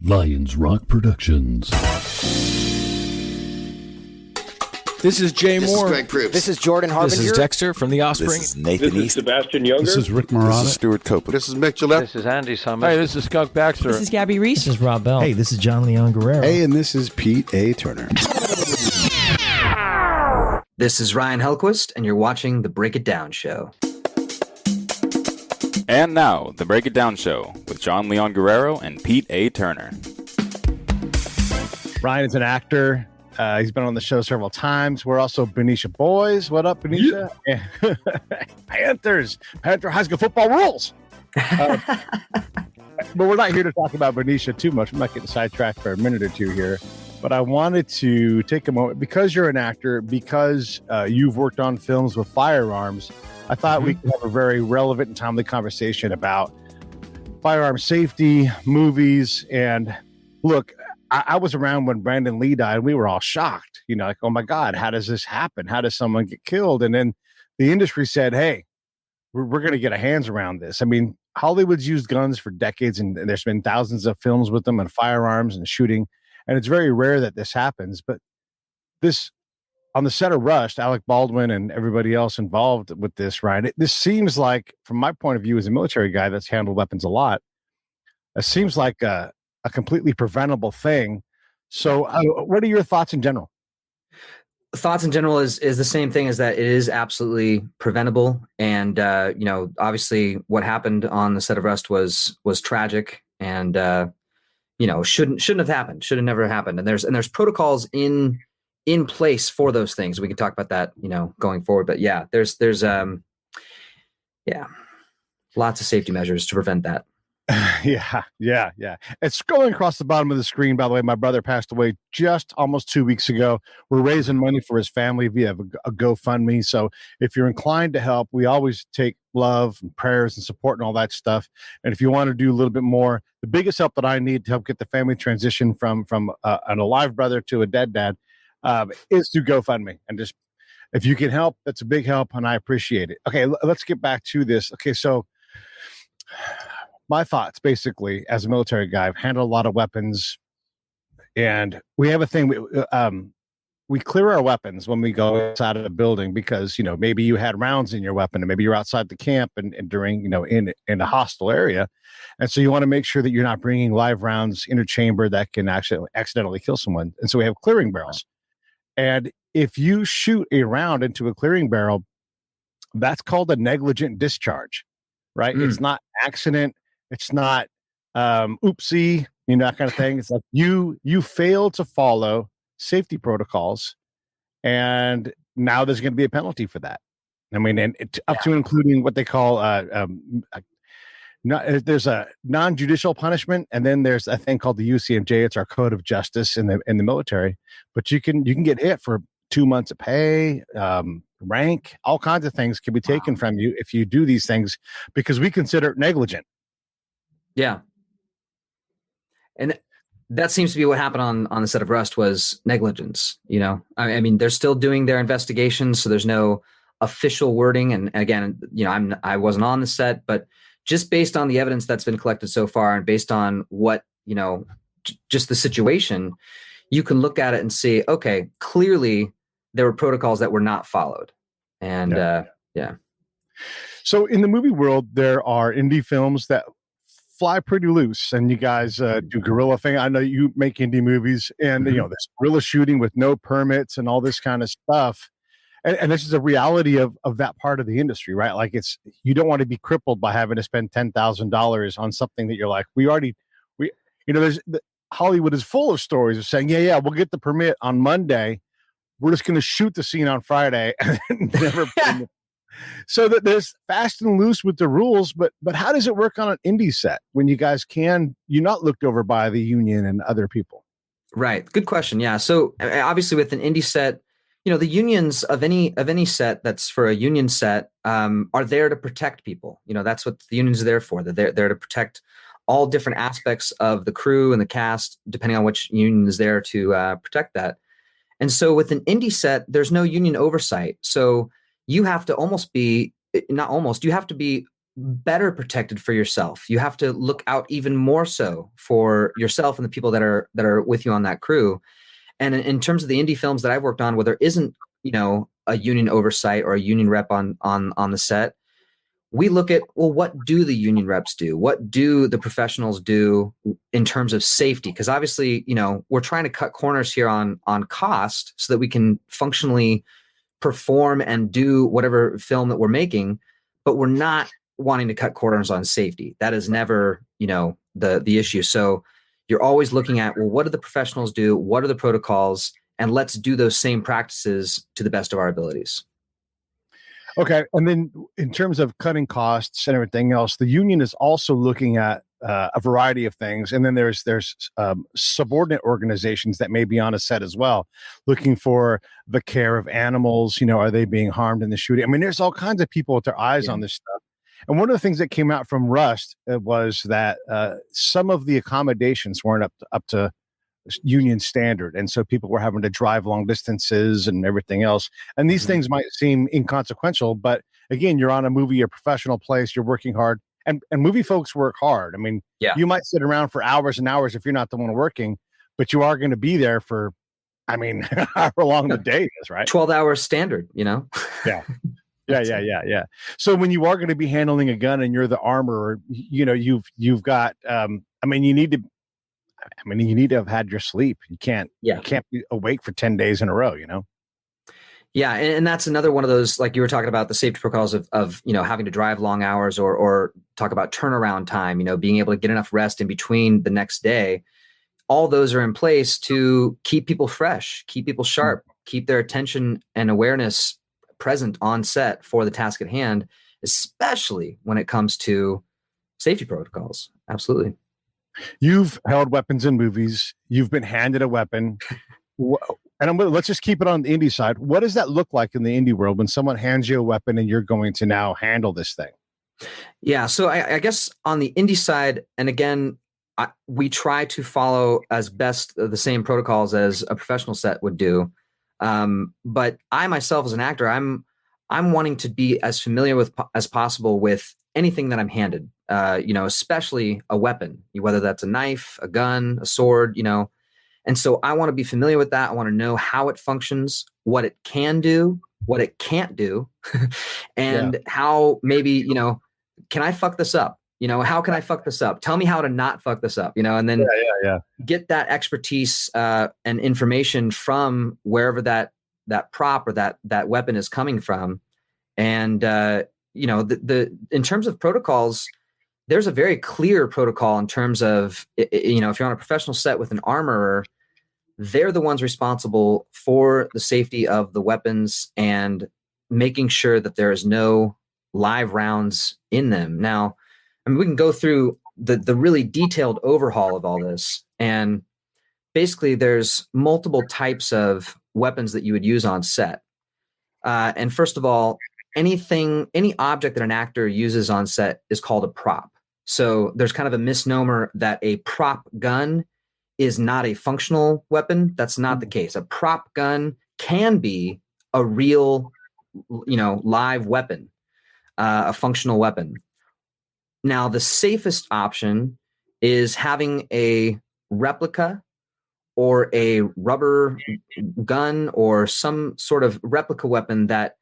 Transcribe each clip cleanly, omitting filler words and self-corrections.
Lions Rock Productions. This is Jay This Moore. is Greg Proops. This is Jordan Harbinger. This is Dexter from The Offspring. This is Nathan This is East. Sebastian Younger. This is Rick Marotta. This is Stuart Copeland. This is Mick Gillette. This is Andy Summers. Hey, this is Skunk Baxter. This is Gabby Reese. This is Rob Bell. Hey, this is John Leon Guerrero. Hey, and this is Pete A. Turner. This is Ryan Hellquist, and you're watching The Break It Down Show. And now, The Break It Down Show with John Leon Guerrero and Pete A. Turner. Ryan is an actor. He's been on the show several times. We're also Benicia boys. What up, Benicia? Yeah. Panthers. Panther high school football rules. But we're not here to talk about Benicia too much. I'm not getting sidetracked for a minute or two here. But I wanted to take a moment, because you're an actor, because you've worked on films with firearms, I thought we could have a very relevant and timely conversation about firearm safety, movies, and look, I was around when Brandon Lee died, and we were all shocked, like, oh my God, how does this happen? How does someone get killed? And then the industry said, hey, we're going to get our hands around this. I mean, Hollywood's used guns for decades, and there's been thousands of films with them and firearms and shooting. And it's very rare that this happens. But this, on the set of Rush, Alec Baldwin and everybody else involved with this, Ryan, this seems like, from my point of view as a military guy that's handled weapons a lot, it seems like a completely preventable thing. So what are your thoughts in general? Thoughts in general is the same thing, as that it is absolutely preventable. And, obviously what happened on the set of Rust was tragic, and, shouldn't have happened, should have never happened. And there's protocols in place for those things. We can talk about that, going forward. But yeah, there's lots of safety measures to prevent that. Yeah. It's scrolling across the bottom of the screen. By the way, my brother passed away just almost 2 weeks ago. We're raising money for his family via a GoFundMe. So if you're inclined to help, we always take love and prayers and support and all that stuff. And if you want to do a little bit more, the biggest help that I need to help get the family transition from an alive brother to a dead dad is through GoFundMe. And just, if you can help, that's a big help, and I appreciate it. Okay, let's get back to this. Okay, so my thoughts, basically, as a military guy, I've handled a lot of weapons, and we have a thing. We clear our weapons when we go outside of a building, because maybe you had rounds in your weapon, and maybe you're outside the camp and during in a hostile area, and so you want to make sure that you're not bringing live rounds interchamber that can actually accidentally kill someone. And so we have clearing barrels, and if you shoot a round into a clearing barrel, that's called a negligent discharge, right? It's not accident. It's not oopsie, that kind of thing. It's like you fail to follow safety protocols, and now there's going to be a penalty for that. I mean, and up to including what they call there's a non-judicial punishment, and then there's a thing called the UCMJ. It's our code of justice in the military. But you can get hit for 2 months of pay, rank, all kinds of things can be taken from you if you do these things, because we consider it negligent. Yeah. And that seems to be what happened on the set of Rust, was negligence. I mean, they're still doing their investigations, so there's no official wording. And again, I wasn't on the set, but just based on the evidence that's been collected so far, and based on what, just the situation, you can look at it and see, okay, clearly there were protocols that were not followed. And yeah. So in the movie world, there are indie films that fly pretty loose, and you guys do guerrilla thing. I know you make indie movies, and this guerrilla shooting with no permits and all this kind of stuff. And this is a reality of that part of the industry, right? Like, you don't want to be crippled by having to spend $10,000 on something that you're like, Hollywood is full of stories of saying, yeah, we'll get the permit on Monday. We're just going to shoot the scene on Friday and never. So that there's fast and loose with the rules, but how does it work on an indie set when you guys you're not looked over by the union and other people? Right. Good question. Yeah. So obviously with an indie set, the unions of any set that's for a union set are there to protect people. That's what the unions are there for. They're there to protect all different aspects of the crew and the cast, depending on which union is there to protect that. And so with an indie set, there's no union oversight. So you have to you have to be better protected for yourself. You have to look out even more so for yourself and the people that are with you on that crew. And in terms of the indie films that I've worked on, where there isn't, a union oversight or a union rep on the set, we look at, well, what do the union reps do? What do the professionals do in terms of safety? Because obviously, we're trying to cut corners here on cost so that we can functionally perform and do whatever film that we're making, but we're not wanting to cut corners on safety. That is never, the issue. So you're always looking at, well, what do the professionals do? What are the protocols? And let's do those same practices to the best of our abilities. Okay. And then in terms of cutting costs and everything else, the union is also looking at a variety of things. And then there's subordinate organizations that may be on a set as well, looking for the care of animals. Are they being harmed in the shooting? I mean, there's all kinds of people with their eyes on this stuff. And one of the things that came out from Rust was that some of the accommodations weren't up to union standard. And so people were having to drive long distances and everything else. And these things might seem inconsequential, but again, you're on a movie, a professional place, you're working hard, and movie folks work hard. I mean, you might sit around for hours and hours if you're not the one working, but you are going to be there for, however long the day is, right? 12 hours standard, Yeah. Yeah. So when you are going to be handling a gun and you're the armorer, you've got, you need to have had your sleep. You can't be awake for 10 days in a row, Yeah. And that's another one of those, like you were talking about the safety protocols of having to drive long hours or talk about turnaround time, being able to get enough rest in between the next day. All those are in place to keep people fresh, keep people sharp, keep their attention and awareness present on set for the task at hand, especially when it comes to safety protocols. Absolutely. You've held weapons in movies. You've been handed a weapon. And let's just keep it on the indie side. What does that look like in the indie world when someone hands you a weapon and you're going to now handle this thing? Yeah. So I guess on the indie side, and again, we try to follow as best the same protocols as a professional set would do. But I myself as an actor, I'm wanting to be as familiar with as possible with anything that I'm handed, especially a weapon, whether that's a knife, a gun, a sword, and so I want to be familiar with that. I want to know how it functions, what it can do, what it can't do, and how maybe, can I fuck this up? How can I fuck this up? Tell me how to not fuck this up, and then get that expertise and information from wherever that prop or that weapon is coming from. And, in terms of protocols, there's a very clear protocol in terms of, if you're on a professional set with an armorer, they're the ones responsible for the safety of the weapons and making sure that there is no live rounds in them. Now, we can go through the really detailed overhaul of all this. And basically, there's multiple types of weapons that you would use on set. And first of all, any object that an actor uses on set is called a prop. So there's kind of a misnomer that a prop gun is not a functional weapon. That's not the case. A prop gun can be a real, live weapon, a functional weapon. Now, the safest option is having a replica or a rubber gun or some sort of replica weapon that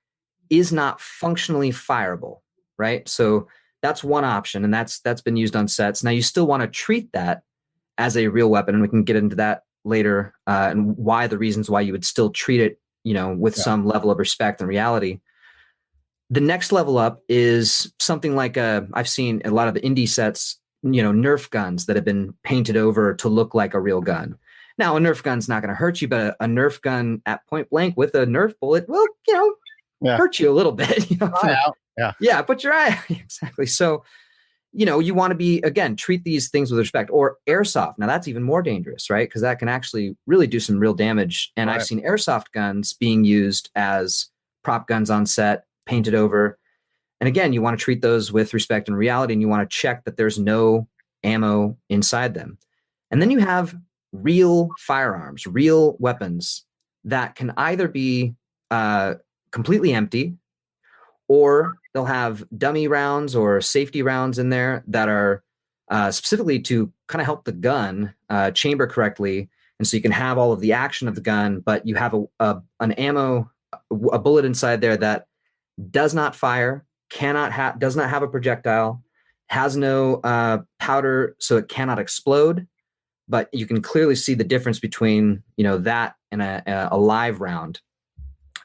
is not functionally fireable, right? So that's one option, and that's been used on sets. Now, you still want to treat that as a real weapon, and we can get into that later, and why the reasons why you would still treat it, with some level of respect and reality. The next level up is something like I've seen a lot of the indie sets, Nerf guns that have been painted over to look like a real gun. Now, a Nerf gun's not going to hurt you, but a Nerf gun at point blank with a Nerf bullet will, hurt you a little bit. Put your eye. Exactly. So, you want to treat these things with respect. Or airsoft. Now, that's even more dangerous, right? Because that can actually really do some real damage. And I've seen airsoft guns being used as prop guns on set, painted over. And again, you want to treat those with respect and reality, and you want to check that there's no ammo inside them. And then you have real firearms, real weapons that can either be completely empty or they'll have dummy rounds or safety rounds in there that are specifically to kind of help the gun chamber correctly. And so you can have all of the action of the gun, but you have a bullet inside there that does not fire, does not have a projectile, has no powder, so it cannot explode. But you can clearly see the difference between, that and a live round.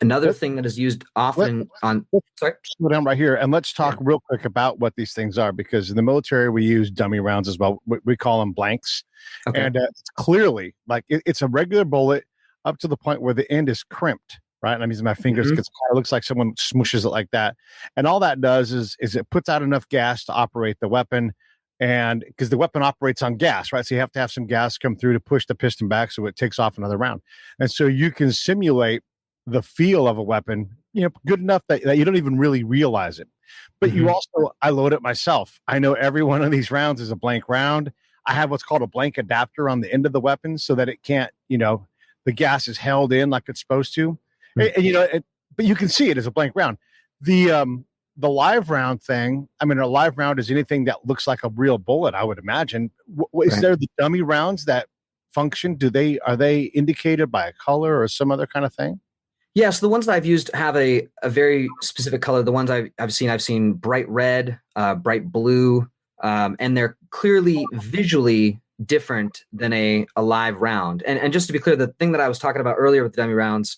Another thing that is used often Sorry, slow down right here, and let's talk real quick about what these things are, because in the military we use dummy rounds as well. We call them blanks, and it's clearly like it's a regular bullet up to the point where the end is crimped. Right, and I'm using my fingers because it looks like someone smooshes it like that, and all that does is it puts out enough gas to operate the weapon. And because the weapon operates on gas, right? So you have to have some gas come through to push the piston back so it takes off another round. And so you can simulate the feel of a weapon, good enough that you don't even really realize it. But you also, I load it myself. I know every one of these rounds is a blank round. I have what's called a blank adapter on the end of the weapon so that it can't, the gas is held in like it's supposed to. And, but you can see it as a blank round. The live round thing, a live round is anything that looks like a real bullet, I would imagine. Is there the dummy rounds that function? Are they indicated by a color or some other kind of thing? Yeah, so the ones that I've used have a very specific color. The ones I've seen bright red, bright blue, and they're clearly visually different than a live round. And just to be clear, the thing that I was talking about earlier with the dummy rounds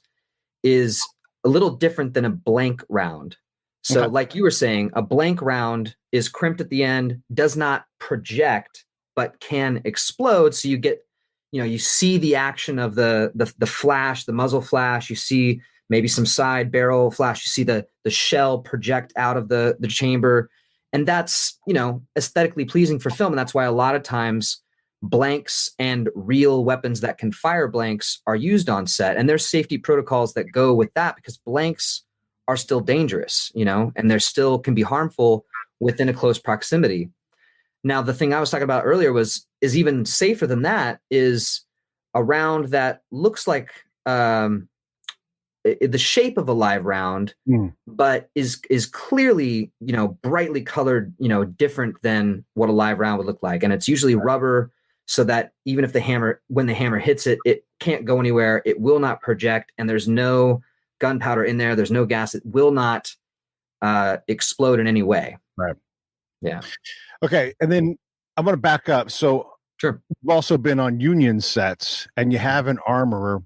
is a little different than a blank round. So like you were saying, a blank round is crimped at the end, does not project, but can explode. So you get, you see the action of the flash, the muzzle flash, you see maybe some side barrel flash, you see the shell project out of the chamber. And that's, aesthetically pleasing for film. And that's why a lot of times blanks and real weapons that can fire blanks are used on set. And there's safety protocols that go with that because blanks are still dangerous, and they're still can be harmful within a close proximity. Now, the thing I was talking about earlier is even safer than that is a round that looks like the shape of a live round, but is clearly, brightly colored, different than what a live round would look like. And it's usually rubber so that even if when the hammer hits it, it can't go anywhere. It will not project. And there's no gunpowder in there. There's no gas. It will not explode in any way. Right. Yeah. Okay. And then I'm going to back up. So sure. You've also been on union sets and you have an armorer.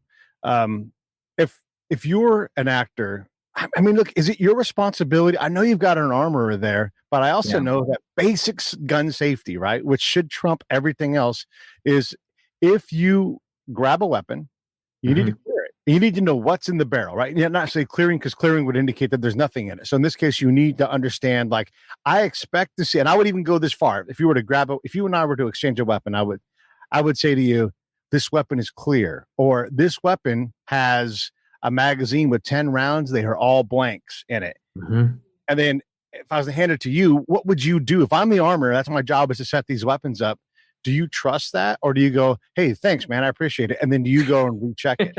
If you're an actor, look, is it your responsibility? I know you've got an armorer there, but I also know that basic gun safety, right, which should trump everything else, is if you grab a weapon, you need to clear it. You need to know what's in the barrel, right? Yeah, not say clearing, because clearing would indicate that there's nothing in it. So in this case, you need to understand, like, I expect to see, and I would even go this far. If you and I were to exchange a weapon, I would say to you, this weapon is clear, or this weapon has a magazine with 10 rounds. They are all blanks in it. And then if I was to hand it to you, what would you do? If I'm the armorer, that's my job, is to set these weapons up. Do you trust that? Or do you go, hey, thanks, man, I appreciate it. And then do you go and recheck it?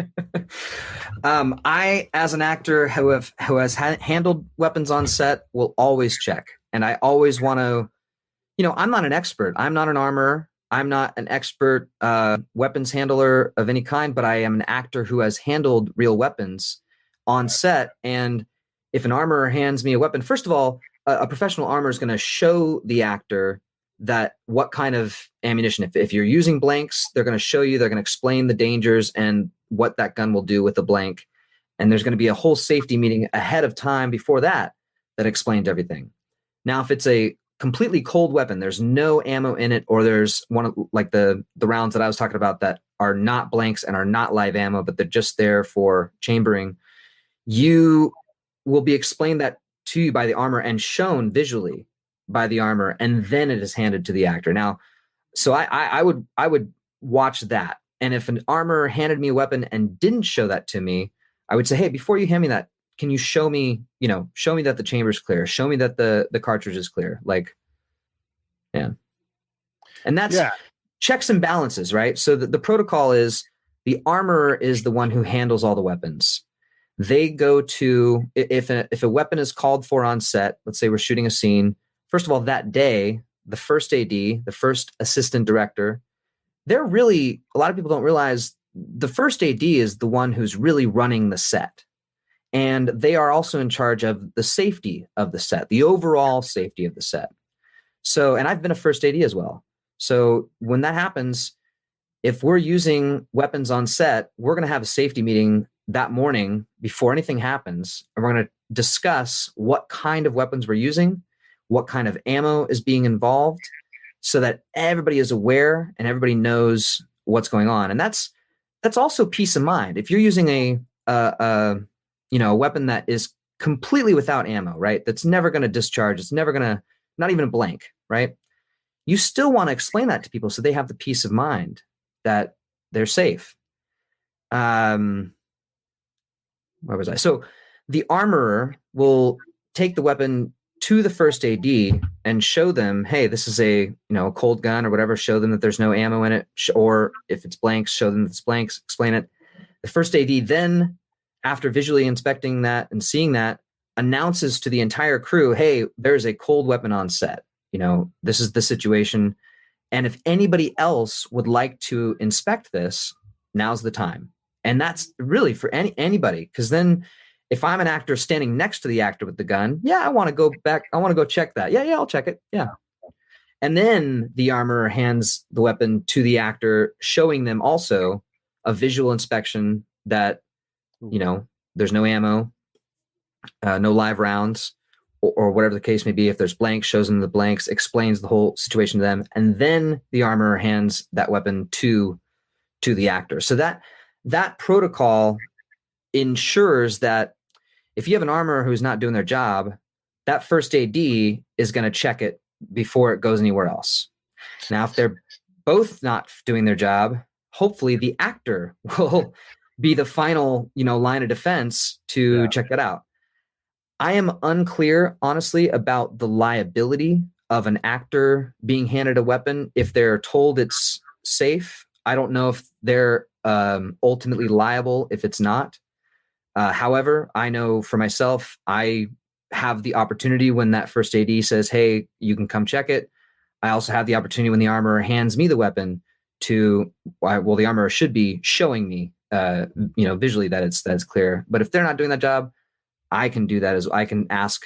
I, as an actor who has handled weapons on set, will always check. And I always want to, I'm not an expert. I'm not an armorer. I'm not an expert weapons handler of any kind, but I am an actor who has handled real weapons on set. And if an armorer hands me a weapon, first of all, a professional armorer is going to show the actor that what kind of ammunition, if you're using blanks, they're going to show you, they're going to explain the dangers and what that gun will do with a blank. And there's going to be a whole safety meeting ahead of time before that explains everything. Now, if it's a completely cold weapon, there's no ammo in it, or there's one of like the rounds that I was talking about that are not blanks and are not live ammo, but they're just there for chambering, you will be explained that to you by the armor and shown visually by the armor, and then it is handed to the actor. Now, so I would watch that. And if an armor handed me a weapon and didn't show that to me, I would say, hey, before you hand me that, can you show me that the chamber's clear? Show me that the cartridge is clear. Like, yeah. And that's checks and balances, right? So the protocol is the armorer is the one who handles all the weapons. They go to, if a weapon is called for on set, let's say we're shooting a scene, first of all, that day, the first AD, the first assistant director, they're really, a lot of people don't realize the first AD is the one who's really running the set. And they are also in charge of the safety of the set, the overall safety of the set. So, and I've been a first AD as well. So when that happens, if we're using weapons on set, we're going to have a safety meeting that morning before anything happens. And we're going to discuss what kind of weapons we're using, what kind of ammo is being involved, so that everybody is aware and everybody knows what's going on. And that's also peace of mind. If you're using a weapon that is completely without ammo, right? That's never going to discharge. It's never going to, not even a blank, right? You still want to explain that to people so they have the peace of mind that they're safe. Where was I? So the armorer will take the weapon to the first AD and show them, hey, this is a cold gun or whatever. Show them that there's no ammo in it, or if it's blanks, show them that it's blanks. Explain it. The first AD then, after visually inspecting that and seeing that, announces to the entire crew, hey, there's a cold weapon on set. This is the situation. And if anybody else would like to inspect this, now's the time. And that's really for anybody. Because then if I'm an actor standing next to the actor with the gun, yeah, I want to go back. I want to go check that. Yeah, I'll check it. Yeah. And then the armorer hands the weapon to the actor, showing them also a visual inspection that, there's no ammo, no live rounds, or whatever the case may be. If there's blanks, shows them the blanks, explains the whole situation to them. And then the armorer hands that weapon to the actor. So that protocol ensures that if you have an armorer who's not doing their job, that first AD is going to check it before it goes anywhere else. Now, if they're both not doing their job, hopefully the actor will be the final, line of defense to check that out. I am unclear, honestly, about the liability of an actor being handed a weapon if they're told it's safe. I don't know if they're ultimately liable if it's not. However, I know for myself, I have the opportunity when that first AD says, hey, you can come check it. I also have the opportunity when the armorer hands me the weapon the armorer should be showing me, visually that it's clear. But if they're not doing that job, I can do that as I can ask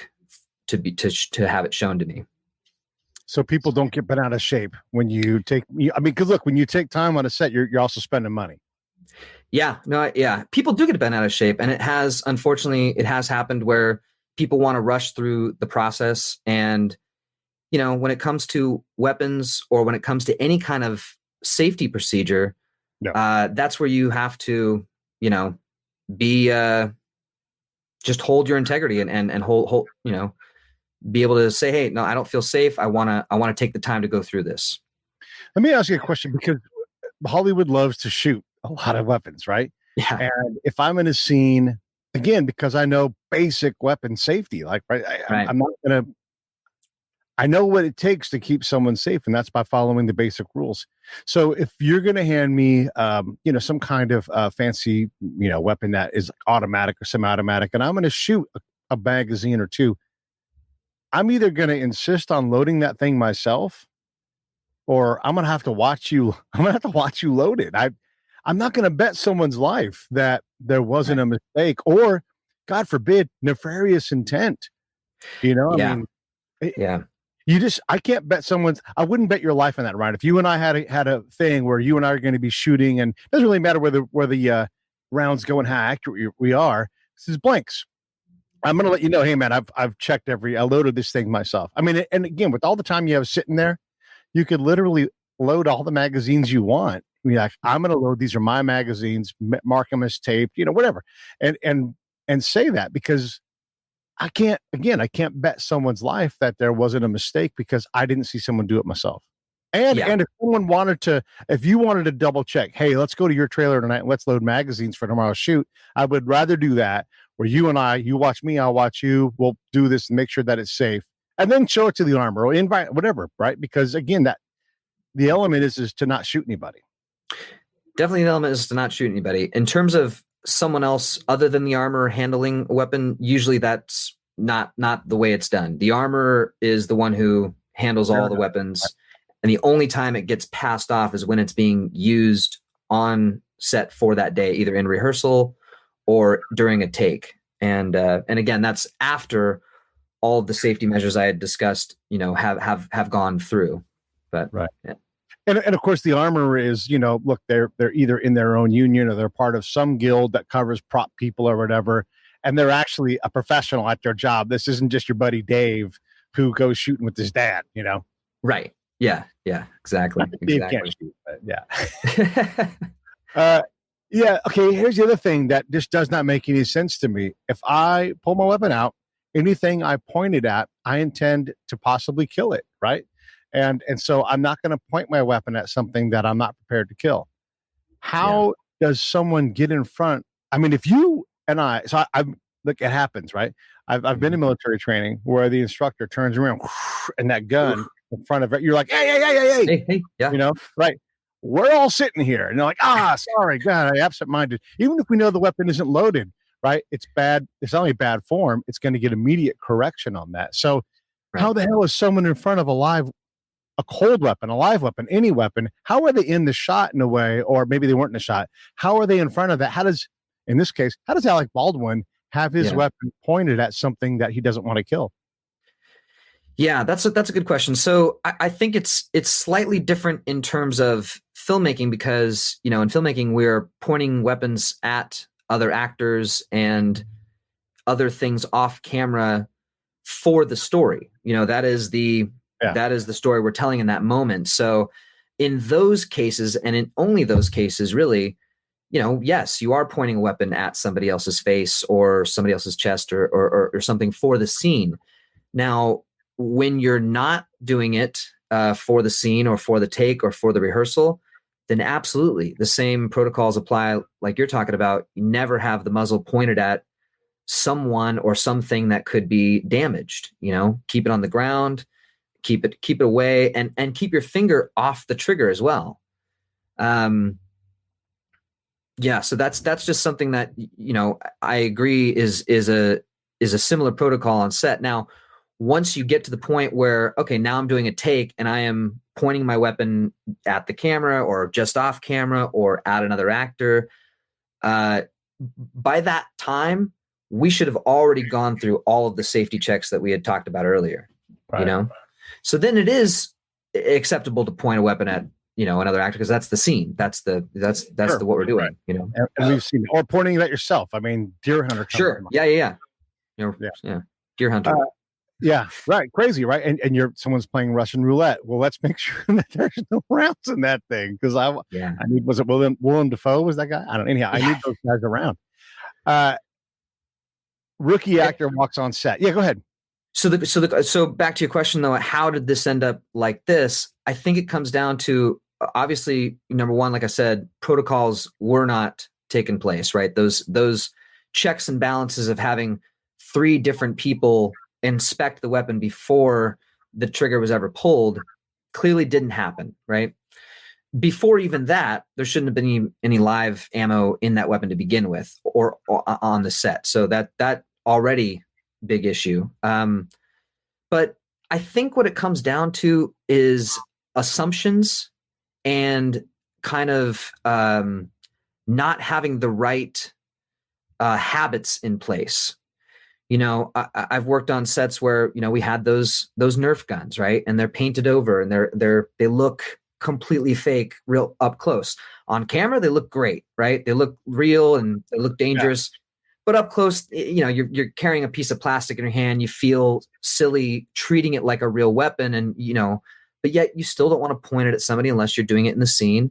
to have it shown to me. So people don't get bent out of shape when you take, because look, when you take time on a set, you're also spending money. Yeah, people do get bent out of shape, and unfortunately, it has happened where people want to rush through the process. And, when it comes to weapons or when it comes to any kind of safety procedure, that's where you have to, be, just hold your integrity and hold, be able to say, hey, no, I don't feel safe. I want to take the time to go through this. Let me ask you a question, because Hollywood loves to shoot a lot of weapons, right? Yeah. And if I'm in a scene, again, because I know basic weapon safety, like, right, I'm not going to, I know what it takes to keep someone safe, and that's by following the basic rules. So if you're going to hand me, some kind of fancy, weapon that is automatic or semi-automatic, and I'm going to shoot a magazine or two, I'm either going to insist on loading that thing myself, or I'm going to have to watch you. I'm going to have to watch you load it. I'm not going to bet someone's life that there wasn't a mistake, or, God forbid, nefarious intent. I can't bet I wouldn't bet your life on that, Ryan. If you and I had a thing where you and I are going to be shooting, and it doesn't really matter where the rounds go and how accurate we are, this is blanks. I'm going to let you know, hey man, I've checked I loaded this thing myself. I mean, and again, with all the time you have sitting there, you could literally load all the magazines you want. I mean, like, I'm going to load, these are my magazines, mark them as taped, whatever. And say that, because I can't bet someone's life that there wasn't a mistake, because I didn't see someone do it myself. And if you wanted to double check, hey, let's go to your trailer tonight and let's load magazines for tomorrow's shoot, I would rather do that, where you and I, you watch me, I'll watch you, we'll do this and make sure that it's safe, and then show it to the armor or invite, whatever, right? Because again, that the element is to not shoot anybody. Definitely the element is to not shoot anybody. In terms of someone else other than the armorer handling a weapon, usually that's not the way it's done. The armorer is the one who handles all the weapons, and the only time it gets passed off is when it's being used on set for that day, either in rehearsal or during a take. And again, that's after all of the safety measures I had discussed, have gone through. But right. Yeah. And of course, the armorer is, look, they're either in their own union or they're part of some guild that covers prop people or whatever, and they're actually a professional at their job. This isn't just your buddy Dave who goes shooting with his dad, Right. Yeah. Exactly. Dave can't shoot, but yeah. Yeah. Okay. Here's the other thing that just does not make any sense to me. If I pull my weapon out, anything I pointed at, I intend to possibly kill it. Right. And so I'm not going to point my weapon at something that I'm not prepared to kill. How does someone get in front? I mean, if you and look, it happens, right? I've been in military training where the instructor turns around and that gun in front of it, you're like, hey, yeah. Right. We're all sitting here, and they're like, sorry, God, I absent-minded. Even if we know the weapon isn't loaded, right? It's bad. It's only bad form. It's going to get immediate correction on that. So, how the hell is someone in front of a cold weapon, a live weapon, any weapon? How are they in the shot in a way, or maybe they weren't in the shot? How are they in front of that? In this case, how does Alec Baldwin have his weapon pointed at something that he doesn't want to kill? Yeah, that's a good question. So I think it's slightly different in terms of filmmaking because, in filmmaking, we're pointing weapons at other actors and other things off camera for the story. That is the story we're telling in that moment. So in those cases, and in only those cases, really, yes, you are pointing a weapon at somebody else's face or somebody else's chest or something for the scene. Now, when you're not doing it for the scene or for the take or for the rehearsal, then absolutely the same protocols apply like you're talking about. You never have the muzzle pointed at someone or something that could be damaged. Keep it on the ground, keep it away, and keep your finger off the trigger as well. So that's just something that I agree is a similar protocol on set. Now, once you get to the point where, okay, now I'm doing a take and I am pointing my weapon at the camera or just off camera or at another actor, by that time, we should have already gone through all of the safety checks that we had talked about earlier, So then it is acceptable to point a weapon at, another actor because that's the scene. That's what we're doing, And we've seen, or pointing it at yourself. I mean, deer hunter. Sure. Yeah. Deer hunter. Yeah, right. Crazy, right? And someone's playing Russian roulette. Well, let's make sure that there's no rounds in that thing because I need. Was it Willem Dafoe? Was that guy? I don't know. Anyhow, I need those guys around. Rookie actor walks on set. Yeah, go ahead. So back to your question though, how did this end up like this? I think it comes down to obviously number one, like I said, protocols were not taking place, right? Those checks and balances of having 3 different people inspect the weapon before the trigger was ever pulled clearly didn't happen, right? Before even that, there shouldn't have been any live ammo in that weapon to begin with or on the set. So that already big issue. But I think what it comes down to is assumptions and kind of not having the right habits in place. I've worked on sets where, we had those Nerf guns, right? And they're painted over and they look completely fake, real up close. On camera, they look great, right? They look real and they look dangerous. Yeah. But up close, you're carrying a piece of plastic in your hand. You feel silly treating it like a real weapon and, but yet you still don't want to point it at somebody unless you're doing it in the scene.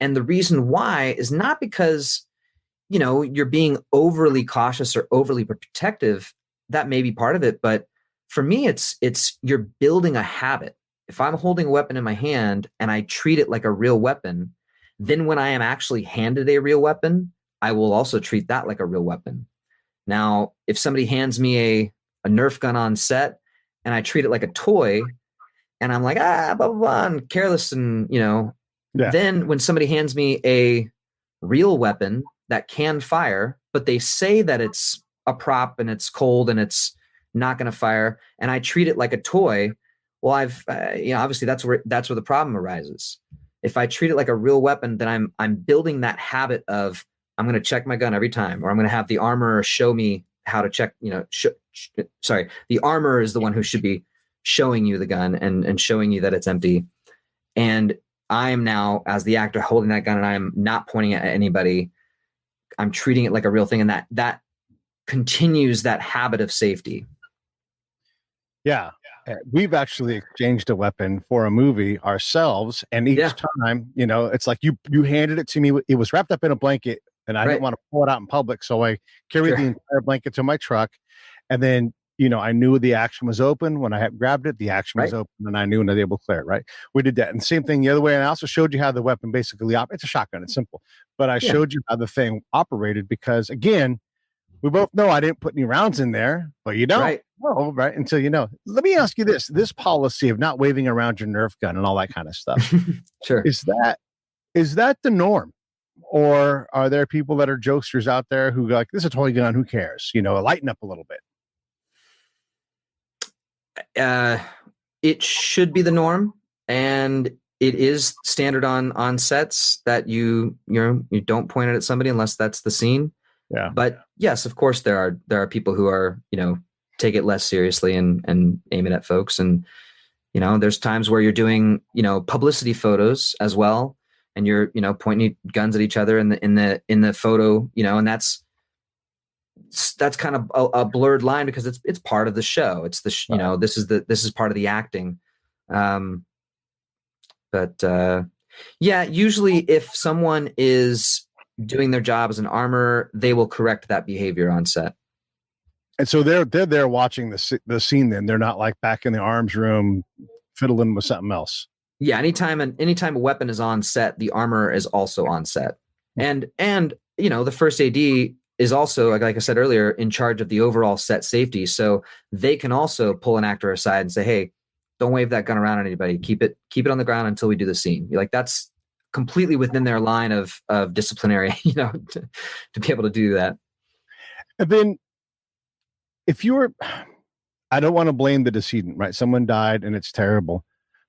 And the reason why is not because you're being overly cautious or overly protective. That may be part of it. But for me, it's you're building a habit. If I'm holding a weapon in my hand and I treat it like a real weapon, then when I am actually handed a real weapon, I will also treat that like a real weapon. Now, if somebody hands me a Nerf gun on set and I treat it like a toy and I'm like, blah, blah, blah, and careless and, then when somebody hands me a real weapon that can fire, but they say that it's a prop and it's cold and it's not going to fire, and I treat it like a toy. Well, obviously that's where the problem arises. If I treat it like a real weapon, then I'm building that habit of, I'm going to check my gun every time, or I'm going to have the armorer show me how to check, sorry, the armorer is the one who should be showing you the gun and showing you that it's empty. And I am now, as the actor, holding that gun, and I'm not pointing it at anybody. I'm treating it like a real thing. And that continues that habit of safety. Yeah. We've actually exchanged a weapon for a movie ourselves. And each time, it's like you handed it to me. It was wrapped up in a blanket, and I didn't want to pull it out in public. So I carried the entire blanket to my truck. And then, I knew the action was open. When I had grabbed it, the action was open, and I knew and I was able to clear it, right? We did that. And same thing the other way. And I also showed you how the weapon basically operates. It's a shotgun. It's simple. But I showed you how the thing operated because, again, we both know I didn't put any rounds in there, but you don't know, right? Until you know. Let me ask you this policy of not waving around your Nerf gun and all that kind of stuff. Sure. Is that the norm? Or are there people that are jokesters out there who go like, this is a toy gun, who cares? Lighten up a little bit. It should be the norm, and it is standard on sets that you don't point it at somebody unless that's the scene. Yeah. But yes, of course there are people who are, take it less seriously and aim it at folks. And, there's times where you're doing, publicity photos as well. And you're, pointing guns at each other in the photo, and that's kind of a blurred line because it's part of the show. It's this is part of the acting. Usually if someone is doing their job as an armorer, they will correct that behavior on set. And so they're there watching the scene. Then they're not like back in the arms room fiddling with something else. Yeah. Anytime a weapon is on set, the armorer is also on set. And the first AD is also, like I said earlier, in charge of the overall set safety. So they can also pull an actor aside and say, hey, don't wave that gun around at anybody. Keep it on the ground until we do the scene. Like that's completely within their line of disciplinary, to be able to do that. And then I don't want to blame the decedent, right? Someone died and it's terrible,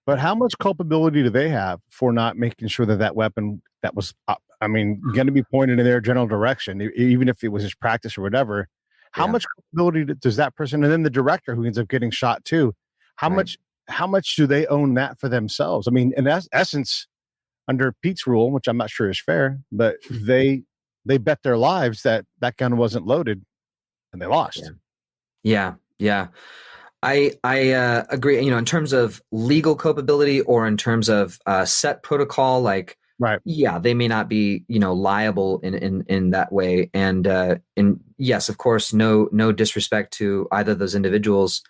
but how much culpability do they have for not making sure that weapon that was, going to be pointed in their general direction, even if it was just practice or whatever, how much culpability does that person, and then the director who ends up getting shot too, how much do they own that for themselves? In essence, under Pete's rule, which I'm not sure is fair, but they bet their lives that gun wasn't loaded and they lost. Yeah. I agree. In terms of legal culpability or in terms of set protocol, they may not be, liable in that way. And yes, of course, no disrespect to either of those individuals.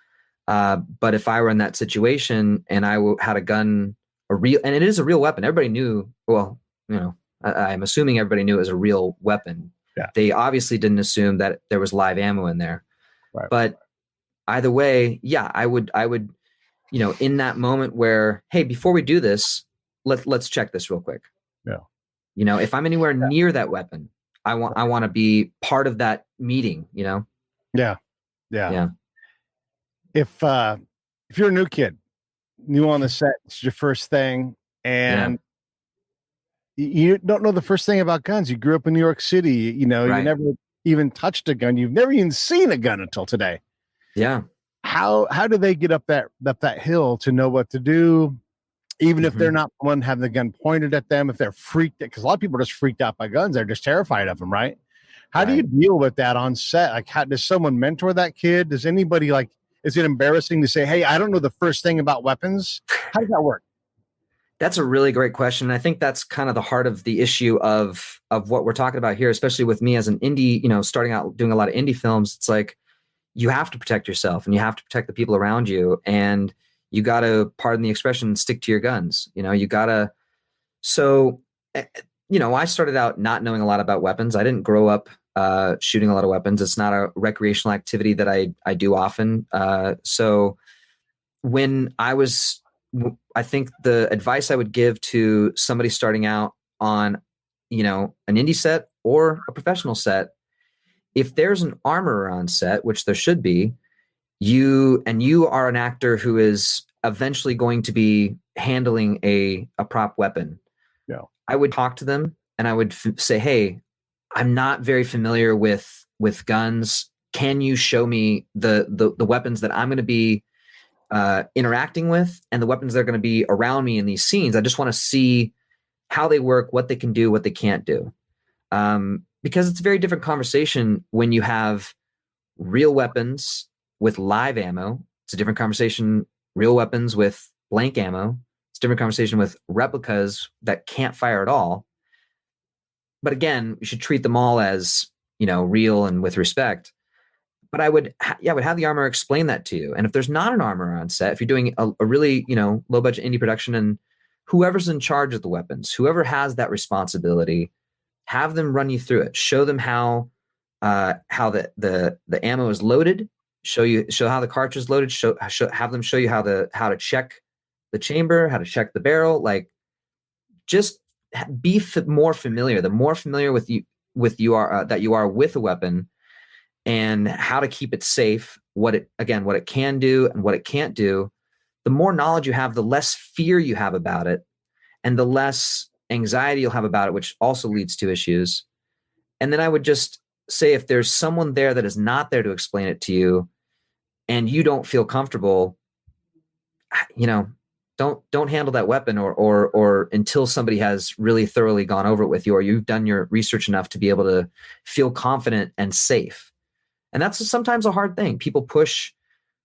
But if I were in that situation and I had a gun, and it is a real weapon, everybody knew, well, I'm assuming everybody knew it was a real weapon. Yeah. They obviously didn't assume that there was live ammo in there. Right. But either way, I would, in that moment where, hey, before we do this, let's check this real quick. Yeah. If I'm anywhere near that weapon, I want to be part of that meeting, Yeah. If you're a new kid, new on the set, it's your first thing, and you don't know the first thing about guns. You grew up in New York City, you never even touched a gun. You've never even seen a gun until today. Yeah. How do they get up that hill to know what to do, even if they're not the one having the gun pointed at them, if they're freaked, because a lot of people are just freaked out by guns. They're just terrified of them, right? How do you deal with that on set? Like, how does someone mentor that kid? Does anybody is it embarrassing to say, hey, I don't know the first thing about weapons? How does that work? That's a really great question. I think that's kind of the heart of the issue of what we're talking about here, especially with me as an indie, starting out doing a lot of indie films. It's like, you have to protect yourself and you have to protect the people around you. And you got to, pardon the expression, stick to your guns. You got to. So, I started out not knowing a lot about weapons. I didn't grow up shooting a lot of weapons. It's not a recreational activity that I do often. So when I think the advice I would give to somebody starting out on an indie set or a professional set, if there's an armorer on set, which there should be, you are an actor who is eventually going to be handling a prop weapon. Yeah. I would talk to them and I would say, hey, I'm not very familiar with guns. Can you show me the weapons that I'm going to be interacting with and the weapons that are going to be around me in these scenes? I just want to see how they work, what they can do, what they can't do. Because it's a very different conversation when you have real weapons with live ammo. It's a different conversation, real weapons with blank ammo. It's a different conversation with replicas that can't fire at all. But again, we should treat them all as, real and with respect. But I would have the armorer explain that to you. And if there's not an armorer on set, if you're doing a really, low budget indie production, and whoever's in charge of the weapons, whoever has that responsibility, have them run you through it. Show them how the ammo is loaded. Show how the cartridge is loaded. Have them show you how to check the chamber, how to check the barrel. Like, just be more familiar. The more familiar that you are with a weapon and how to keep it safe, what it can do and what it can't do, the more knowledge you have, the less fear you have about it, and the less anxiety you'll have about it, which also leads to issues. And then I would just say, if there's someone there that is not there to explain it to you and you don't feel comfortable, don't handle that weapon or until somebody has really thoroughly gone over it with you, or you've done your research enough to be able to feel confident and safe. And that's sometimes a hard thing. People push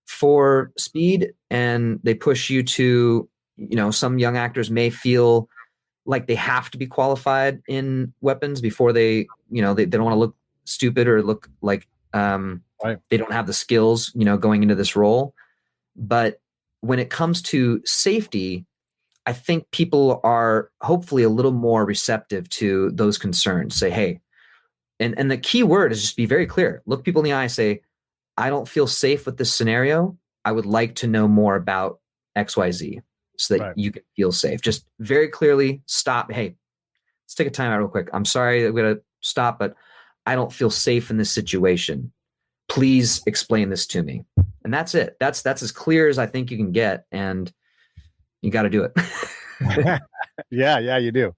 for speed and they push you to, some young actors may feel like they have to be qualified in weapons before they don't want to look stupid or look like Right. they don't have the skills, going into this role. But when it comes to safety, I think people are hopefully a little more receptive to those concerns. Say, hey, and the key word is just be very clear. Look people in the eye, say, I don't feel safe with this scenario. I would like to know more about XYZ so that you can feel safe. Just very clearly stop. Hey, let's take a time out real quick. I'm sorry, I'm going to stop, but I don't feel safe in this situation. Please explain this to me. And that's it. That's as clear as I think you can get. And you got to do it. Yeah, you do.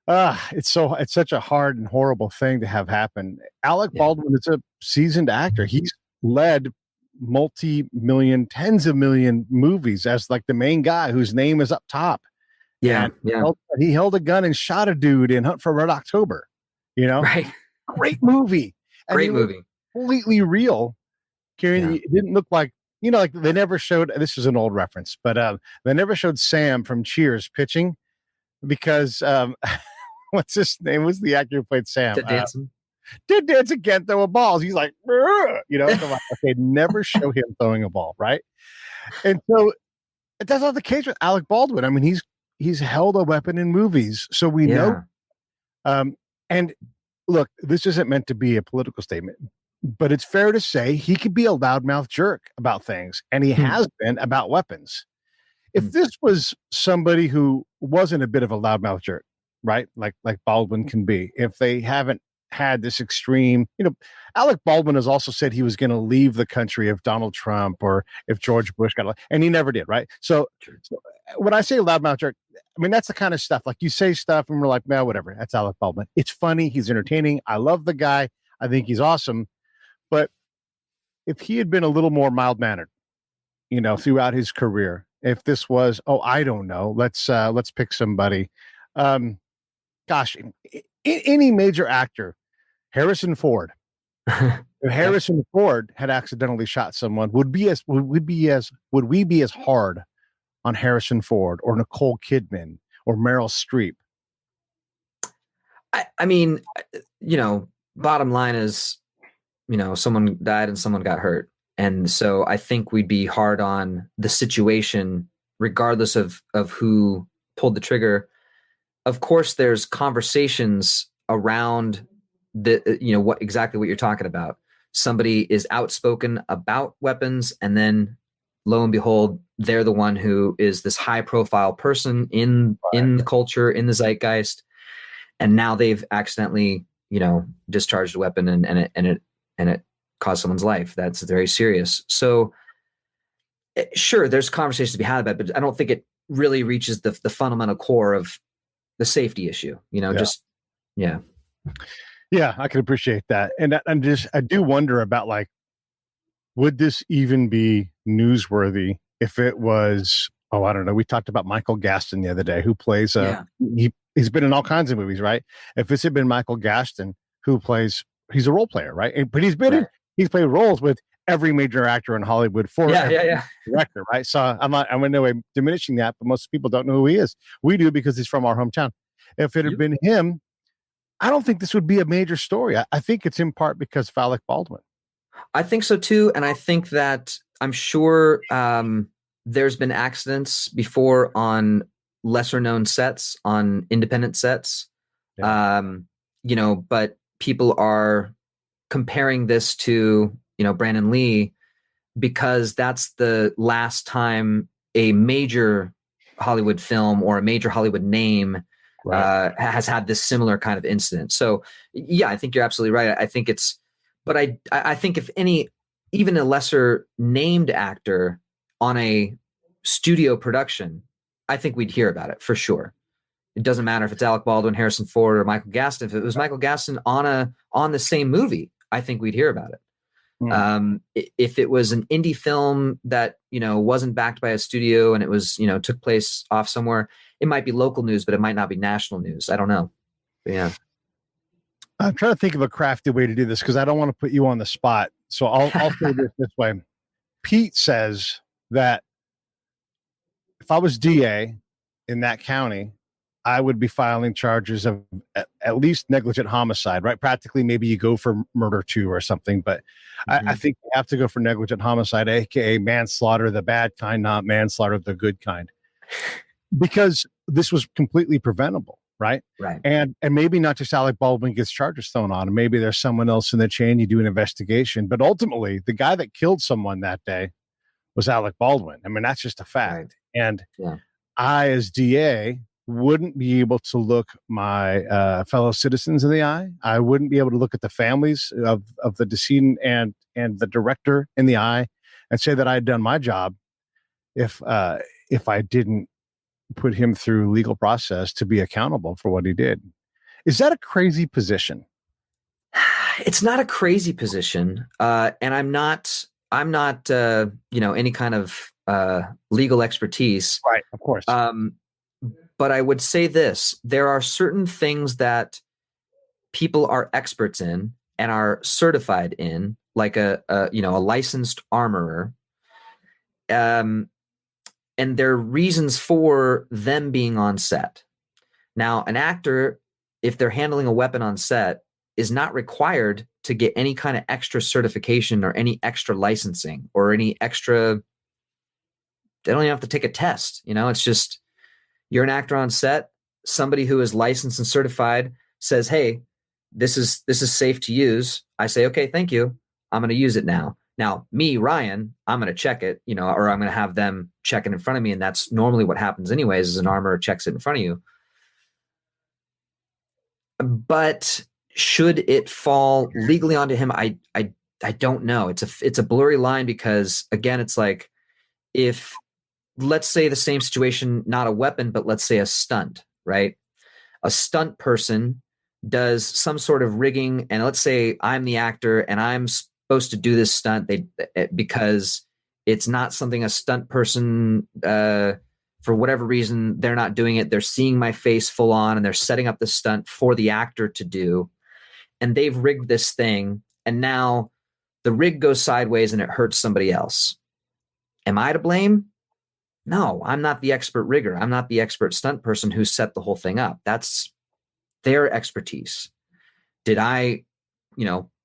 It's such a hard and horrible thing to have happen. Alec Baldwin is a seasoned actor. He's led multi-million, tens of million movies as like the main guy whose name is up top. Yeah. He held a gun and shot a dude in Hunt for Red October. Right. Great movie. Great movie. Completely real. Kieran, it didn't look like, like they never showed, this is an old reference, but they never showed Sam from Cheers pitching because what's his name? Was the actor who played Sam? Ted Danson. Ted Danson can't throw a ball. He's like, okay, never show him throwing a ball, right? And so that's not the case with Alec Baldwin. I mean, he's held a weapon in movies, so we know. And look, this isn't meant to be a political statement, but it's fair to say he could be a loudmouth jerk about things, and he has been about weapons. If this was somebody who wasn't a bit of a loudmouth jerk, right? Like Baldwin can be, if they haven't had this extreme, Alec Baldwin has also said he was going to leave the country if Donald Trump or if George Bush and he never did, right? So when I say loudmouth jerk, I mean, that's the kind of stuff, like you say stuff and we're like, no, whatever. That's Alec Baldwin. It's funny. He's entertaining. I love the guy. I think he's awesome. But if he had been a little more mild-mannered, throughout his career, if this was, I don't know, let's pick somebody. Any major actor, Harrison Ford. If Harrison Ford had accidentally shot someone, would we be as hard on Harrison Ford or Nicole Kidman or Meryl Streep? I mean, bottom line is, someone died and someone got hurt. And so I think we'd be hard on the situation, regardless of who pulled the trigger. Of course, there's conversations around what you're talking about. Somebody is outspoken about weapons, and then lo and behold, they're the one who is this high profile person in the culture, in the zeitgeist. and now they've accidentally, discharged a weapon and it caused someone's life. That's very serious. So sure, there's conversations to be had about it, but I don't think it really reaches the fundamental core of the safety issue, Yeah, I can appreciate that. And I do wonder about, like, would this even be newsworthy if it was, I don't know. We talked about Michael Gaston the other day, who plays, he's been in all kinds of movies, right? If this had been Michael Gaston, he's a role player, right? But he's played roles with every major actor in Hollywood for director, right? So I'm in no way diminishing that, but most people don't know who he is. We do, because he's from our hometown. If it had been him, I don't think this would be a major story. I think it's in part because of Alec Baldwin. I think so too. And I think that I'm sure there's been accidents before on lesser known sets, on independent sets. But people are comparing this to, Brandon Lee, because that's the last time a major Hollywood film or a major Hollywood name has had this similar kind of incident. So yeah, I think you're absolutely right. I think but I think if even a lesser named actor on a studio production, I think we'd hear about it for sure. It doesn't matter if it's Alec Baldwin, Harrison Ford, or Michael Gaston. If it was Michael Gaston on the same movie, I think we'd hear about it. If it was an indie film that, wasn't backed by a studio and it was, took place off somewhere, it might be local news, but it might not be national news. I don't know. But yeah. I'm trying to think of a crafty way to do this, because I don't want to put you on the spot. So I'll say this way. Pete says that if I was DA in that county, I would be filing charges of at least negligent homicide, right? Practically, maybe you go for murder too or something, but I think you have to go for negligent homicide, aka manslaughter, the bad kind, not manslaughter, the good kind, because this was completely preventable, right? Right. And maybe not just Alec Baldwin gets charges thrown on him. Maybe there's someone else in the chain. You do an investigation, but ultimately, the guy that killed someone that day was Alec Baldwin. I mean, that's just a fact. Right. And I, as DA, wouldn't be able to look my fellow citizens in the eye. I wouldn't be able to look at the families of the decedent and the director in the eye and say that I had done my job if I didn't put him through legal process to be accountable for what he did. Is that a crazy position? It's not a crazy position, and I'm not any kind of legal expertise, right? Of course. But I would say this: there are certain things that people are experts in and are certified in, like a licensed armorer, and there are reasons for them being on set. Now, an actor, if they're handling a weapon on set, is not required to get any kind of extra certification or any extra licensing or any extra. They don't even have to take a test. It's just, you're an actor on set. Somebody who is licensed and certified says, "Hey, this is safe to use." I say, "Okay, thank you. I'm going to use it now." Now, me, Ryan, I'm going to check it, or I'm going to have them check it in front of me. And that's normally what happens anyways, is an armorer checks it in front of you. But should it fall legally onto him? I don't know. It's a blurry line, because again, it's like, if, let's say the same situation, not a weapon, but let's say a stunt, right? A stunt person does some sort of rigging, and let's say I'm the actor and I'm supposed to do this stunt, because it's not something a stunt person, for whatever reason, they're not doing it. They're seeing my face full on, and they're setting up the stunt for the actor to do. And they've rigged this thing, and now the rig goes sideways and it hurts somebody else. Am I to blame? No, I'm not the expert rigger. I'm not the expert stunt person who set the whole thing up. That's their expertise. Did I,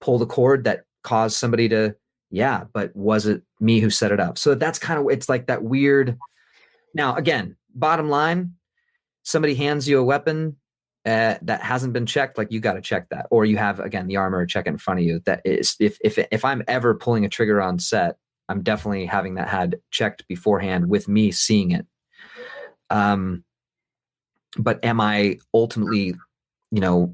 pull the cord that caused somebody to, yeah, but was it me who set it up? So that's kind of, it's like that weird. Now, again, bottom line, somebody hands you a weapon that hasn't been checked, like, you got to check that. Or you have, again, the armorer check it in front of you. That is, if I'm ever pulling a trigger on set, I'm definitely having that had checked beforehand with me seeing it. But am I ultimately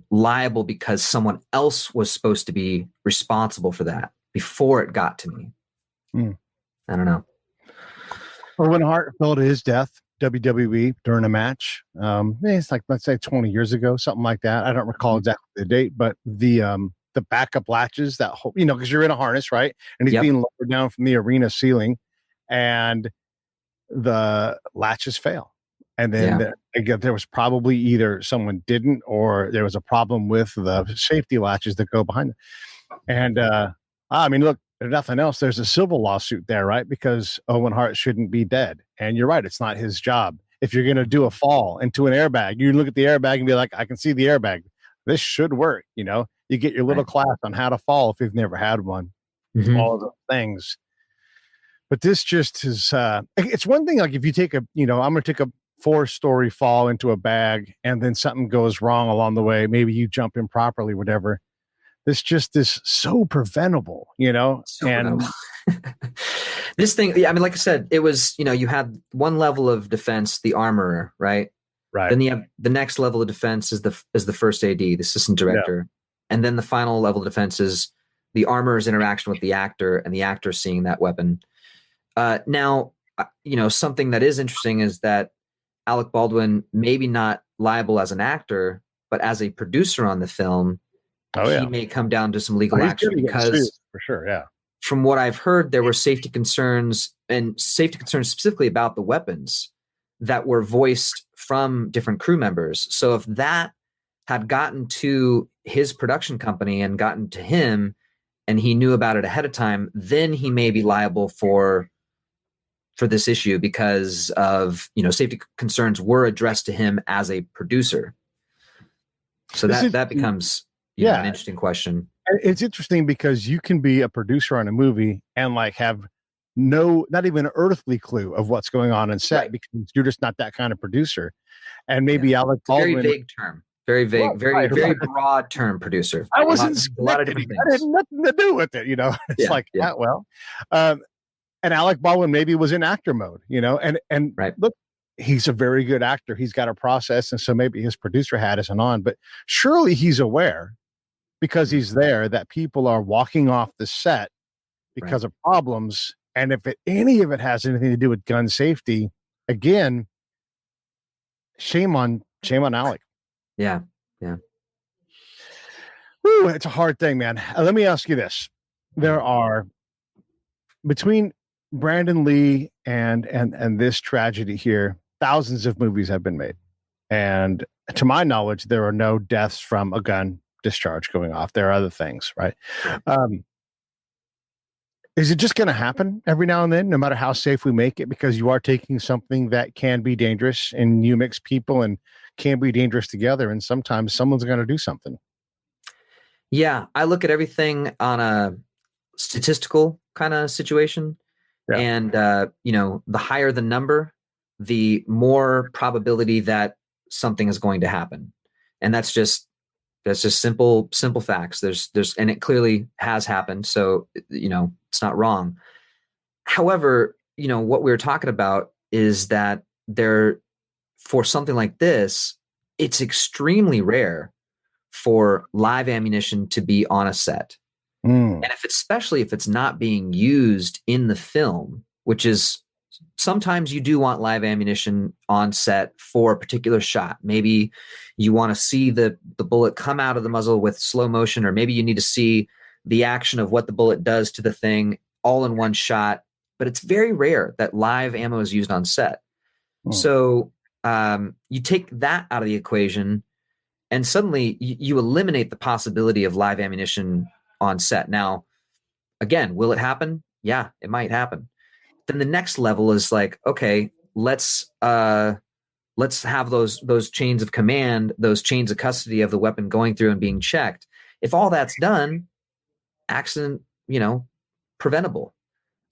liable because someone else was supposed to be responsible for that before it got to me. I don't know. Owen Hart fell to his death, WWE, during a match. It's like, let's say 20 years ago, something like that. I don't recall exactly the date, but the backup latches, that whole, because you're in a harness, right? And he's being lowered down from the arena ceiling, and the latches fail. And then again, there was probably either someone didn't, or there was a problem with the safety latches that go behind it. And I mean, look, if nothing else, there's a civil lawsuit there, right? Because Owen Hart shouldn't be dead. And you're right, it's not his job. If you're going to do a fall into an airbag, you look at the airbag and be like, I can see the airbag. This should work. You get your little class on how to fall if you've never had one. All of those things. But this just is, it's one thing, like if you take I'm going to take a 4-story fall into a bag and then something goes wrong along the way. Maybe you jump improperly, whatever. This just is so preventable, and this thing, I mean, like I said, it was, you had one level of defense, the armorer, right? Right. Then you have the next level of defense is the first AD, the assistant director. Yeah. And then the final level of defense is the armorer's interaction with the actor and the actor seeing that weapon. Now, something that is interesting is that Alec Baldwin, maybe not liable as an actor, but as a producer on the film, he may come down to some legal action because, for sure, yeah. From what I've heard, there were safety concerns specifically about the weapons that were voiced from different crew members. So if that had gotten to his production company and gotten to him, and he knew about it ahead of time, then he may be liable for this issue because of, safety concerns were addressed to him as a producer. So that becomes an interesting question. It's interesting because you can be a producer on a movie and like have not even an earthly clue of what's going on set because you're just not that kind of producer. And maybe Alec Baldwin, very vague term, very vague, very broad term, producer. I wasn't a lot of different things. That had nothing to do with it, It's and Alec Baldwin maybe was in actor mode, and look, he's a very good actor. He's got a process. And so maybe his producer hat isn't on, but surely he's aware because he's there that people are walking off the set because of problems. And if any of it has anything to do with gun safety, again, shame on Alec. Yeah. Whew, it's a hard thing, man. Let me ask you this. There are, between Brandon Lee and this tragedy here, thousands of movies have been made. And to my knowledge, there are no deaths from a gun discharge going off. There are other things, right? Is it just going to happen every now and then, no matter how safe we make it? Because you are taking something that can be dangerous and you mix people and can be dangerous together. And sometimes someone's going to do something. Yeah. I look at everything on a statistical kind of situation. Yeah. And, the higher the number, the more probability that something is going to happen. And that's just simple facts. And it clearly has happened. So, it's not wrong. However, what we were talking about is that for something like this, it's extremely rare for live ammunition to be on a set. And especially if it's not being used in the film, which is sometimes you do want live ammunition on set for a particular shot. Maybe you want to see the bullet come out of the muzzle with slow motion, or maybe you need to see the action of what the bullet does to the thing all in one shot. But it's very rare that live ammo is used on set. So you take that out of the equation and suddenly you eliminate the possibility of live ammunition on set. Now, again, will it happen? Yeah, it might happen. Then the next level is like, okay, let's have those chains of command, those chains of custody of the weapon going through and being checked. If all that's done, accident, preventable.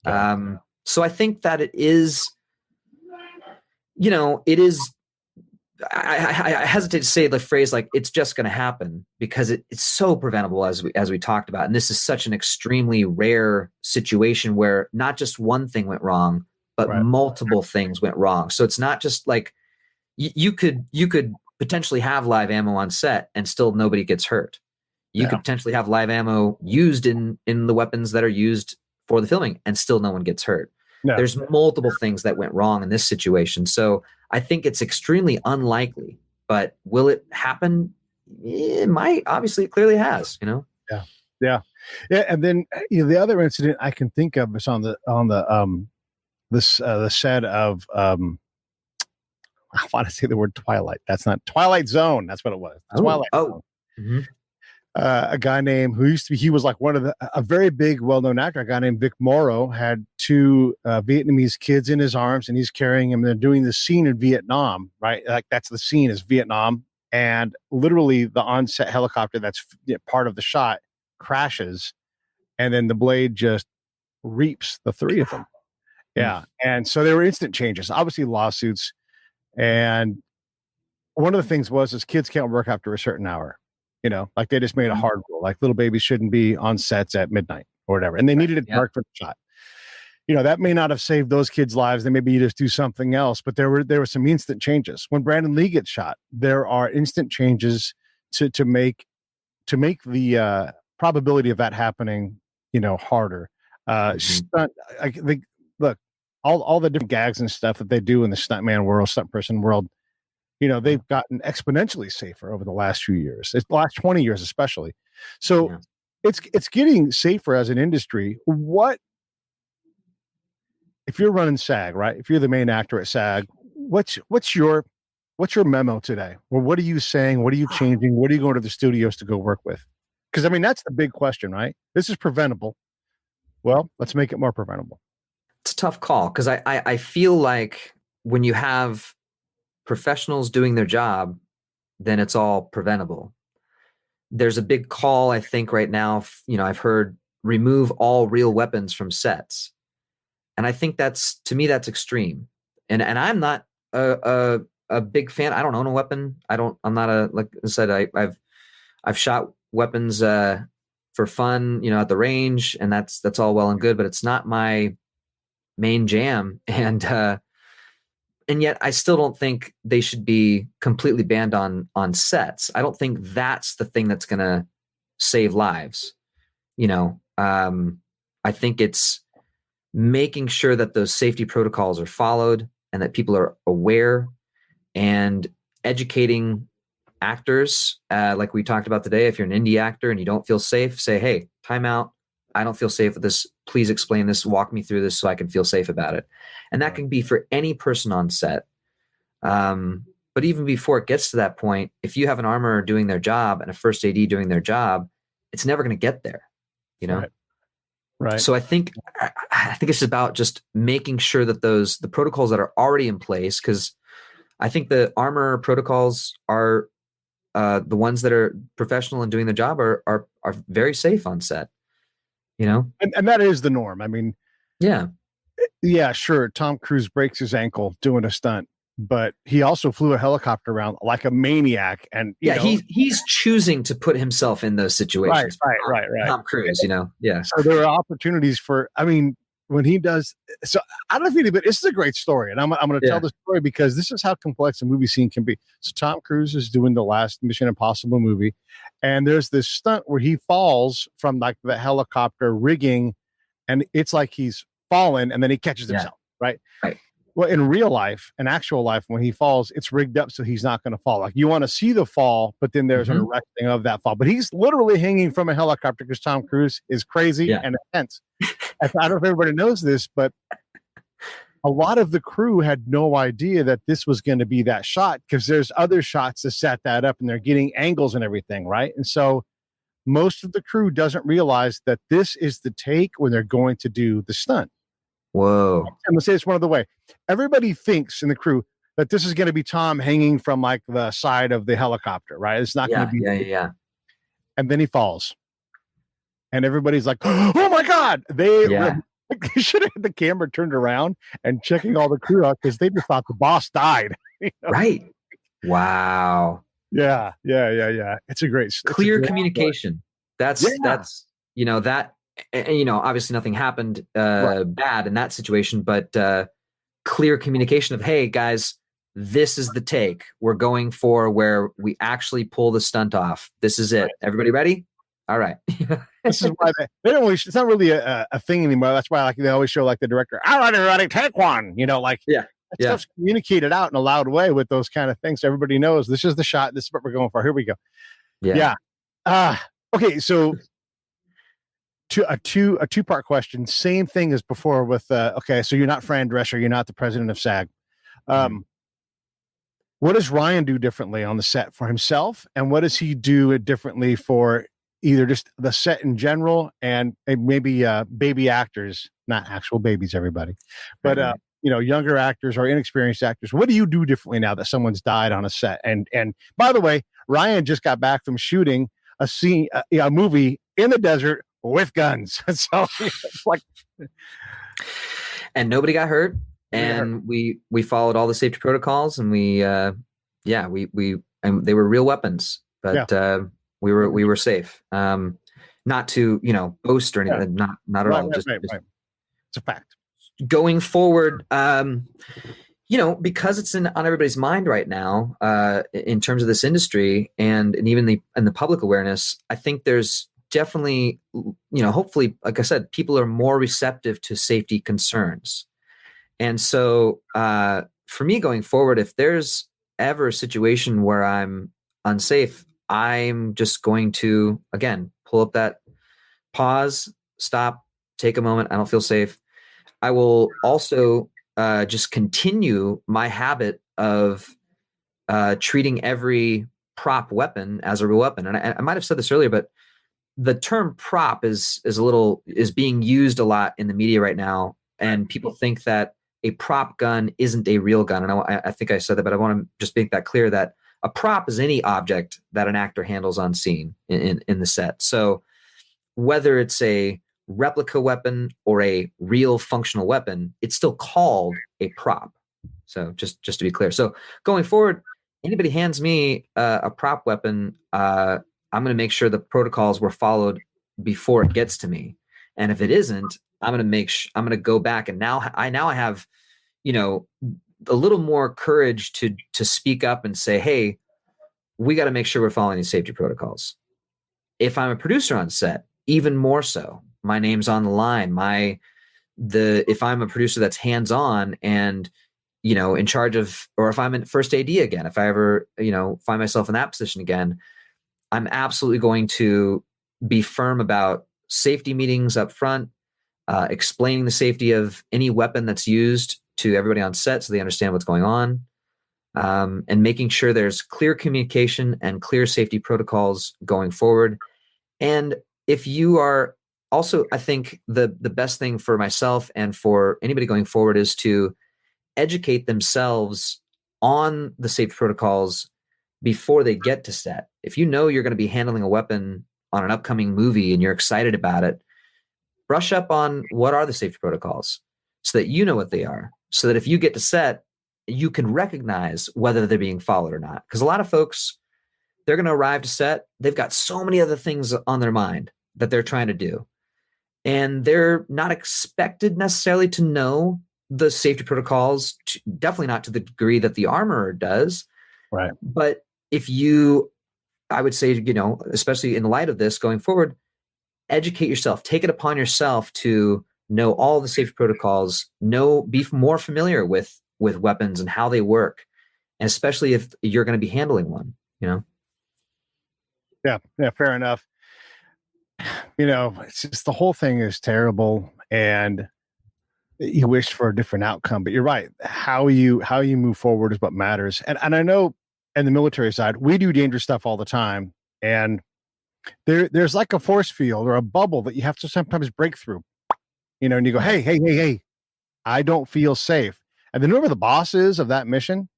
Yeah. So I think that it is, I hesitate to say the phrase like it's just going to happen because it's so preventable as we talked about. And this is such an extremely rare situation where not just one thing went wrong, but multiple things went wrong. So it's not just like you could potentially have live ammo on set and still nobody gets hurt. You could potentially have live ammo used in the weapons that are used for the filming and still no one gets hurt. No. There's multiple things that went wrong in this situation. So I think it's extremely unlikely, but will it happen? It might. Obviously, it clearly has, you know? Yeah. And then the other incident I can think of is on the set of I want to say the word Twilight. That's not Twilight Zone. That's what it was. Twilight Zone. Mm-hmm. A guy named he was like a very big, well-known actor. A guy named Vic Morrow had 2 Vietnamese kids in his arms, and he's carrying them. They're doing the scene in Vietnam, right? Like that's the scene is Vietnam, and literally the on-set helicopter that's part of the shot crashes, and then the blade just reaps the 3 of them. Yeah, and so there were instant changes, obviously lawsuits, and one of the things is kids can't work after a certain hour. You know, like they just made a hard rule, like little babies shouldn't be on sets at midnight or whatever. And they needed it dark for the shot. You know, that may not have saved those kids' lives. They maybe just do something else, but there were some instant changes. When Brandon Lee gets shot, there are instant changes to make the probability of that happening, harder. Stunt, look, all the different gags and stuff that they do in the stuntman world, stunt person world, they've gotten exponentially safer over the last few years, the last 20 years especially. So it's getting safer as an industry. What if you're running SAG, right? If you're the main actor at SAG, what's your memo today? Well, what are you saying? What are you changing? What are you going to the studios to go work with? Because that's the big question, right? This is preventable. Well, let's make it more preventable. It's a tough call because I feel like when you have professionals doing their job, then it's all preventable. There's a big call, I think, right now. I've heard remove all real weapons from sets, and I think that's extreme. And I'm not a big fan. I don't own a weapon. I'm not like I said. I've shot weapons for fun, at the range, and that's all well and good, but it's not my main jam. And yet I still don't think they should be completely banned on sets. I don't think that's the thing that's going to save lives. I think it's making sure that those safety protocols are followed and that people are aware, and educating actors. Like we talked about today, if you're an indie actor and you don't feel safe, say, hey, time out. I don't feel safe with this. Please explain this. Walk me through this so I can feel safe about it. And that can be for any person on set. But even before it gets to that point, if you have an armorer doing their job and a first AD doing their job, it's never going to get there, Right. So I think it's about just making sure that the protocols that are already in place, because I think the armorer protocols are the ones that are professional and doing the job are very safe on set. And that is the norm. I mean, yeah, sure. Tom Cruise breaks his ankle doing a stunt, but he also flew a helicopter around like a maniac. And he's choosing to put himself in those situations. Right. Tom Cruise, yeah. So there are opportunities when he does. So I don't know if anybody. This is a great story, and I'm going to tell the story because this is how complex a movie scene can be. So Tom Cruise is doing the last Mission Impossible movie, and there's this stunt where he falls from like the helicopter rigging, and it's like he's fallen, and then he catches himself. Right. Well, in real life, in actual life, when he falls, it's rigged up so he's not going to fall. Like you want to see the fall, but then there's an arresting of that fall. But he's literally hanging from a helicopter because Tom Cruise is crazy and intense. I don't know if everybody knows this, but a lot of the crew had no idea that this was going to be that shot because there's other shots that set that up and they're getting angles and everything, right? And so most of the crew doesn't realize that this is the take when they're going to do the stunt. Whoa. I'm going to say it's one of the way. Everybody thinks in the crew that this is going to be Tom hanging from like the side of the helicopter, right? It's not going to be. Yeah. And then he falls. And everybody's like, oh my God. They should have had the camera turned around and checking all the crew out because they just thought the boss died. Right. Wow. Yeah. It's a great clear communication. That's obviously nothing happened bad in that situation, but clear communication of, hey guys, this is the take we're going for, where we actually pull the stunt off. This is it. Everybody ready? All right. This is why they don't really, it's not really a thing anymore. That's why like they always show like the director, all right, everybody take one, like that stuff's communicated out in a loud way with those kind of things. So everybody knows this is the shot. This is what we're going for. Here we go. Yeah. Okay. So a two-part question. Same thing as before with, okay. So you're not Fran Drescher. You're not the president of SAG. What does Ryan do differently on the set for himself? And what does he do differently for either just the set in general and maybe baby actors, not actual babies, everybody, but younger actors or inexperienced actors? What do you do differently now that someone's died on a set? And by the way, Ryan just got back from shooting a scene, a movie in the desert with guns. So it's like, and nobody got hurt. And we followed all the safety protocols, and we and they were real weapons, but we were safe. Not to boast or anything, not at all. Just, it's a fact. Going forward, because it's on everybody's mind right now, in terms of this industry and even the public awareness, I think there's definitely, hopefully, like I said, people are more receptive to safety concerns. And so for me going forward, if there's ever a situation where I'm unsafe, I'm just going to, again, pull up that pause, stop, take a moment. I don't feel safe. I will also just continue my habit of treating every prop weapon as a real weapon. And I might have said this earlier, but the term prop is being used a lot in the media right now. And people think that a prop gun isn't a real gun. And I think I said that, but I want to just make that clear that a prop is any object that an actor handles on scene in the set. So whether it's a replica weapon or a real functional weapon, it's still called a prop. So just to be clear. So going forward, anybody hands me a prop weapon, I'm going to make sure the protocols were followed before it gets to me. And if it isn't, I'm going to go back, and now I have, a little more courage to speak up and say, hey, we got to make sure we're following these safety protocols. If I'm a producer on set, even more so. My name's on the line. If I'm a producer that's hands-on and, in charge of, or if I'm in first AD again, if I ever, find myself in that position again, I'm absolutely going to be firm about safety meetings up front, explaining the safety of any weapon that's used to everybody on set so they understand what's going on, and making sure there's clear communication and clear safety protocols going forward. And if you are also, I think the best thing for myself and for anybody going forward is to educate themselves on the safety protocols before they get to set. If you're going to be handling a weapon on an upcoming movie and you're excited about it, brush up on what are the safety protocols so that you know what they are, so that if you get to set, you can recognize whether they're being followed or not. Because a lot of folks, they're going to arrive to set, they've got so many other things on their mind that they're trying to do. And they're not expected necessarily to know the safety protocols, definitely not to the degree that the armorer does. Right. But I would say, especially in light of this going forward, educate yourself, take it upon yourself to know all the safety protocols, be more familiar with weapons and how they work. And especially if you're going to be handling one, Yeah, fair enough. It's just the whole thing is terrible, and you wish for a different outcome. But you're right. How you move forward is what matters. And I know in the military side, we do dangerous stuff all the time, and there's like a force field or a bubble that you have to sometimes break through. And you go, hey, I don't feel safe. And then whoever the boss is of that mission,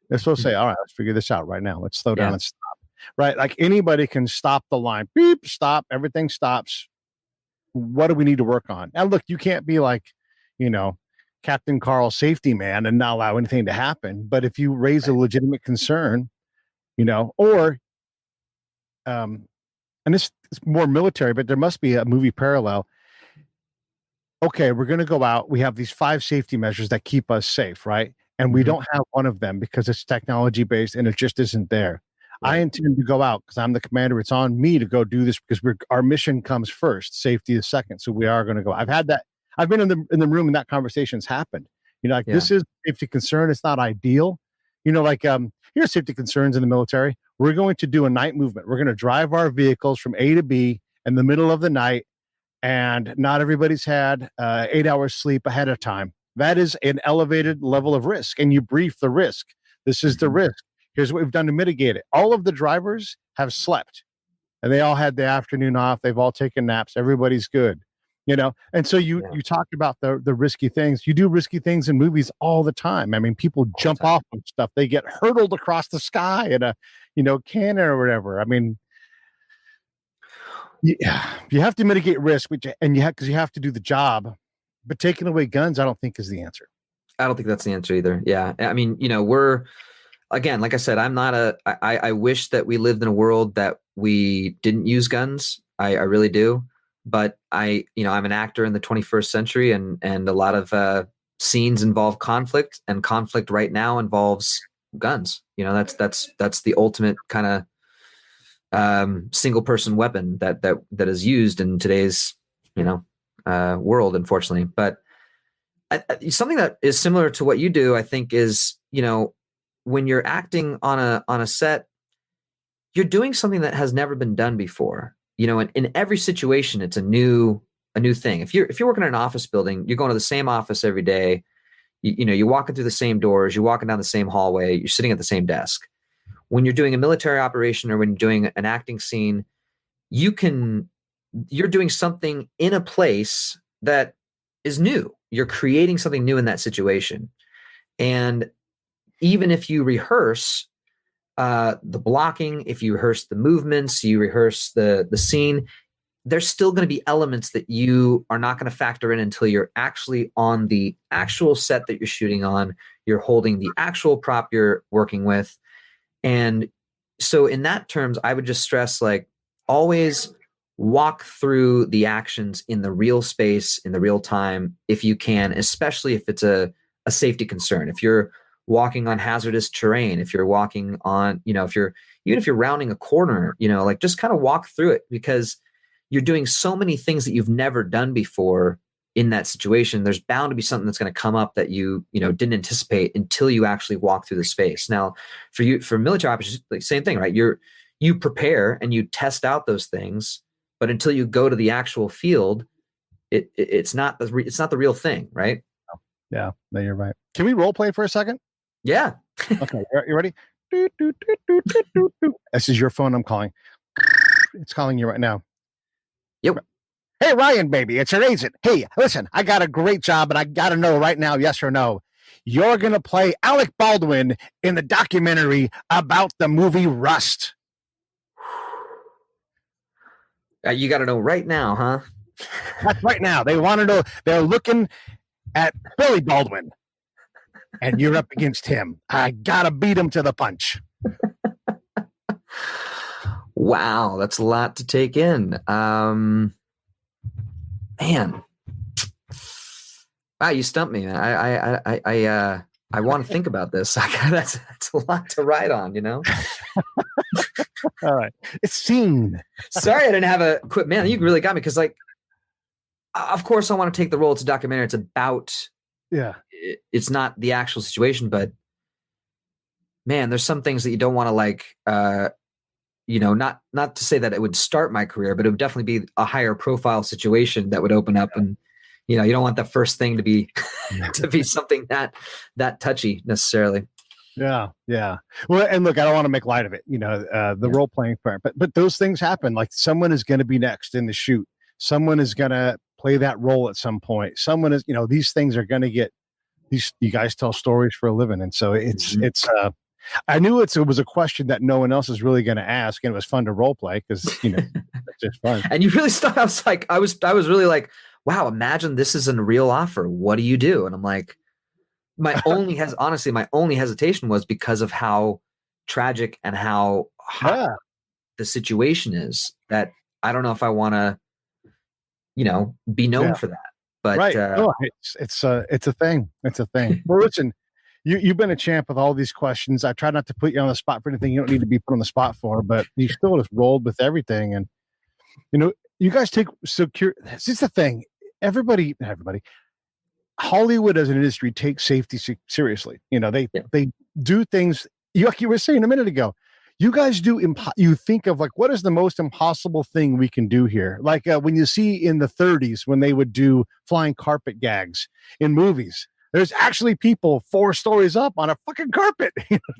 they're supposed to say, all right, let's figure this out right now. Let's slow down and stop. Right? Like anybody can stop the line. Beep, stop. Everything stops. What do we need to work on? And look, you can't be like, Captain Carl safety man and not allow anything to happen. But if you raise a legitimate concern, or, and this is more military, but there must be a movie parallel. Okay, we're going to go out. We have these 5 safety measures that keep us safe, right? and we don't have one of them because it's technology based and it just isn't there. I intend to go out because I'm the commander. It's on me to go do this because our mission comes first. Safety is second. So we are going to go. I've had that. I've been in the room and that conversation's happened. This is a safety concern. It's not ideal. Here's safety concerns in the military. We're going to do a night movement. We're going to drive our vehicles from A to B in the middle of the night, and not everybody's had 8 hours sleep ahead of time. That is an elevated level of risk, and you brief the risk. This is the risk. Here's what we've done to mitigate it. All of the drivers have slept, and they all had the afternoon off. They've all taken naps. Everybody's good, And so you talked about the risky things. You do risky things in movies all the time. I mean, people jump off of stuff. They get hurtled across the sky in a, cannon or whatever. I mean, you have to mitigate risk, because you have to do the job. But taking away guns, I don't think is the answer. I don't think that's the answer either. Yeah. I mean, we're, again, like I said, I wish that we lived in a world that we didn't use guns. I really do. But I'm an actor in the 21st century, and a lot of scenes involve conflict, and conflict right now involves guns. That's the ultimate kind of single person weapon that is used in today's world, unfortunately. But something that is similar to what you do, I think, is when you're acting on a set, you're doing something that has never been done before. In every situation, it's a new thing. If you're working in an office building, you're going to the same office every day. You're walking through the same doors, you're walking down the same hallway, you're sitting at the same desk. When you're doing a military operation or when you're doing an acting scene, you're doing something in a place that is new. You're creating something new in that situation. And even if you rehearse the blocking, if you rehearse the movements, you rehearse the scene, there's still going to be elements that you are not going to factor in until you're actually on the actual set that you're shooting on. You're holding the actual prop you're working with. And so in that terms, I would just stress, always walk through the actions in the real space, in the real time, if you can, especially if it's a safety concern. If you're walking on hazardous terrain, if you're walking on, if you're rounding a corner, just kind of walk through it, because you're doing so many things that you've never done before in that situation. There's bound to be something that's going to come up that you didn't anticipate until you actually walk through the space. Now, for military operations, same thing, right? You prepare and you test out those things, but until you go to the actual field, it's not the real thing, right? Yeah, no, you're right. Can we role play for a second? Yeah. Okay, you ready? This is your phone I'm calling. It's calling you right now. Yep. Hey, Ryan, baby, it's your agent. Hey, listen, I got a great job, and I got to know right now, yes or no. You're going to play Alec Baldwin in the documentary about the movie Rust. You got to know right now, huh? That's right now. They want to know. They're looking at Billy Baldwin, and you're up against him. I got to beat him to the punch. Wow, that's a lot to take in. Man. Wow, you stumped me, man. I want to think about this. That's a lot to write on, All right. It's scene. Sorry I didn't have a quick, man, you really got me, because of course I want to take the role. It's a documentary. It's about, it's not the actual situation, but man, there's some things that you don't want to not to say that it would start my career, but it would definitely be a higher profile situation that would open up. And, you don't want the first thing to be, to be something that touchy necessarily. Yeah. Yeah. Well, and look, I don't want to make light of it, the role playing part, but those things happen. Like someone is going to be next in the shoot. Someone is going to play that role at some point. Someone is, these things are going to get these, you guys tell stories for a living. And so it's I knew it was a question that no one else is really going to ask. And it was fun to role play because, it's just fun. And you really stuck. I was really like, wow, imagine this is a real offer. What do you do? And I'm like, my only hesitation was because of how tragic and how hot the situation is, that I don't know if I want to, be known for that. But right. It's a thing. It's a thing. Well, listen, You've been a champ with all these questions. I try not to put you on the spot for anything you don't need to be put on the spot for, but you still just rolled with everything. And you guys take secure. This is the thing. Everybody, Hollywood as an industry takes safety seriously. They do things. Like you were saying a minute ago, you guys do. You think of like, what is the most impossible thing we can do here? Like when you see in the 30s when they would do flying carpet gags in movies. There's actually people 4 stories up on a fucking carpet.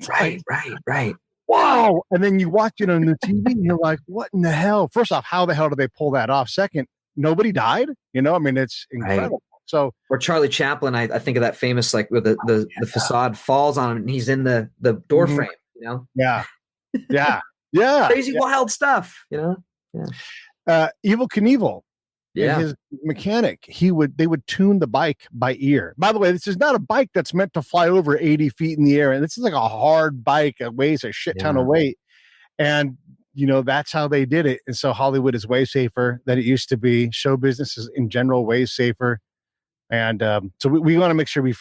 Right. Wow. And then you watch it on the TV and you're like, what in the hell? First off, how the hell did they pull that off? Second, nobody died. It's incredible. Right. So, or Charlie Chaplin, I think of that famous, like where the facade falls on him and he's in the door frame, Yeah. Crazy, wild stuff, Yeah. Evel Knievel. Yeah. His mechanic, they would tune the bike by ear. By the way, this is not a bike that's meant to fly over 80 feet in the air. And this is like a hard bike. It weighs a shit ton of weight. And, that's how they did it. And so Hollywood is way safer than it used to be. Show business is in general way safer. And so we want to make sure we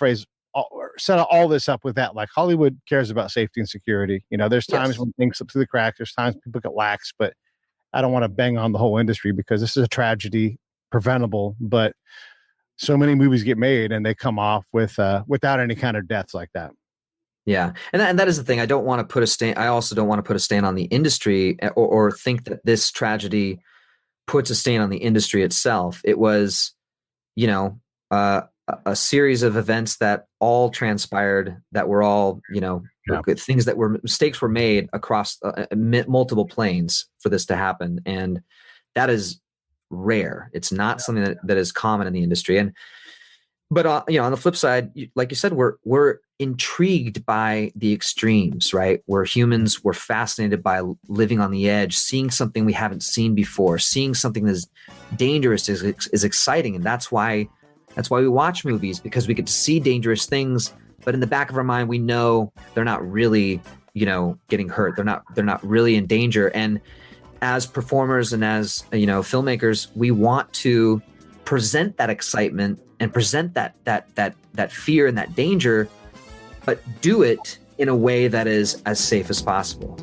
set all this up with that. Like Hollywood cares about safety and security. There's times when things slip through the cracks. There's times people get lax, but I don't want to bang on the whole industry because this is a tragedy. Preventable, but so many movies get made and they come off without any kind of deaths like that. Yeah, and that is the thing. I don't want to put a stain. I also don't want to put a stain on the industry or think that this tragedy puts a stain on the industry itself. It was, a series of events that all transpired that were all, things that were mistakes were made across multiple planes for this to happen, and that is rare. It's not something that is common in the industry. But on the flip side, like you said, we're intrigued by the extremes, right? We're humans. We're fascinated by living on the edge, seeing something we haven't seen before, seeing something that's dangerous is exciting, and that's why we watch movies, because we get to see dangerous things. But in the back of our mind, we know they're not really, getting hurt. They're not really in danger. And as performers and as filmmakers, we want to present that excitement and present that fear and that danger, but do it in a way that is as safe as possible.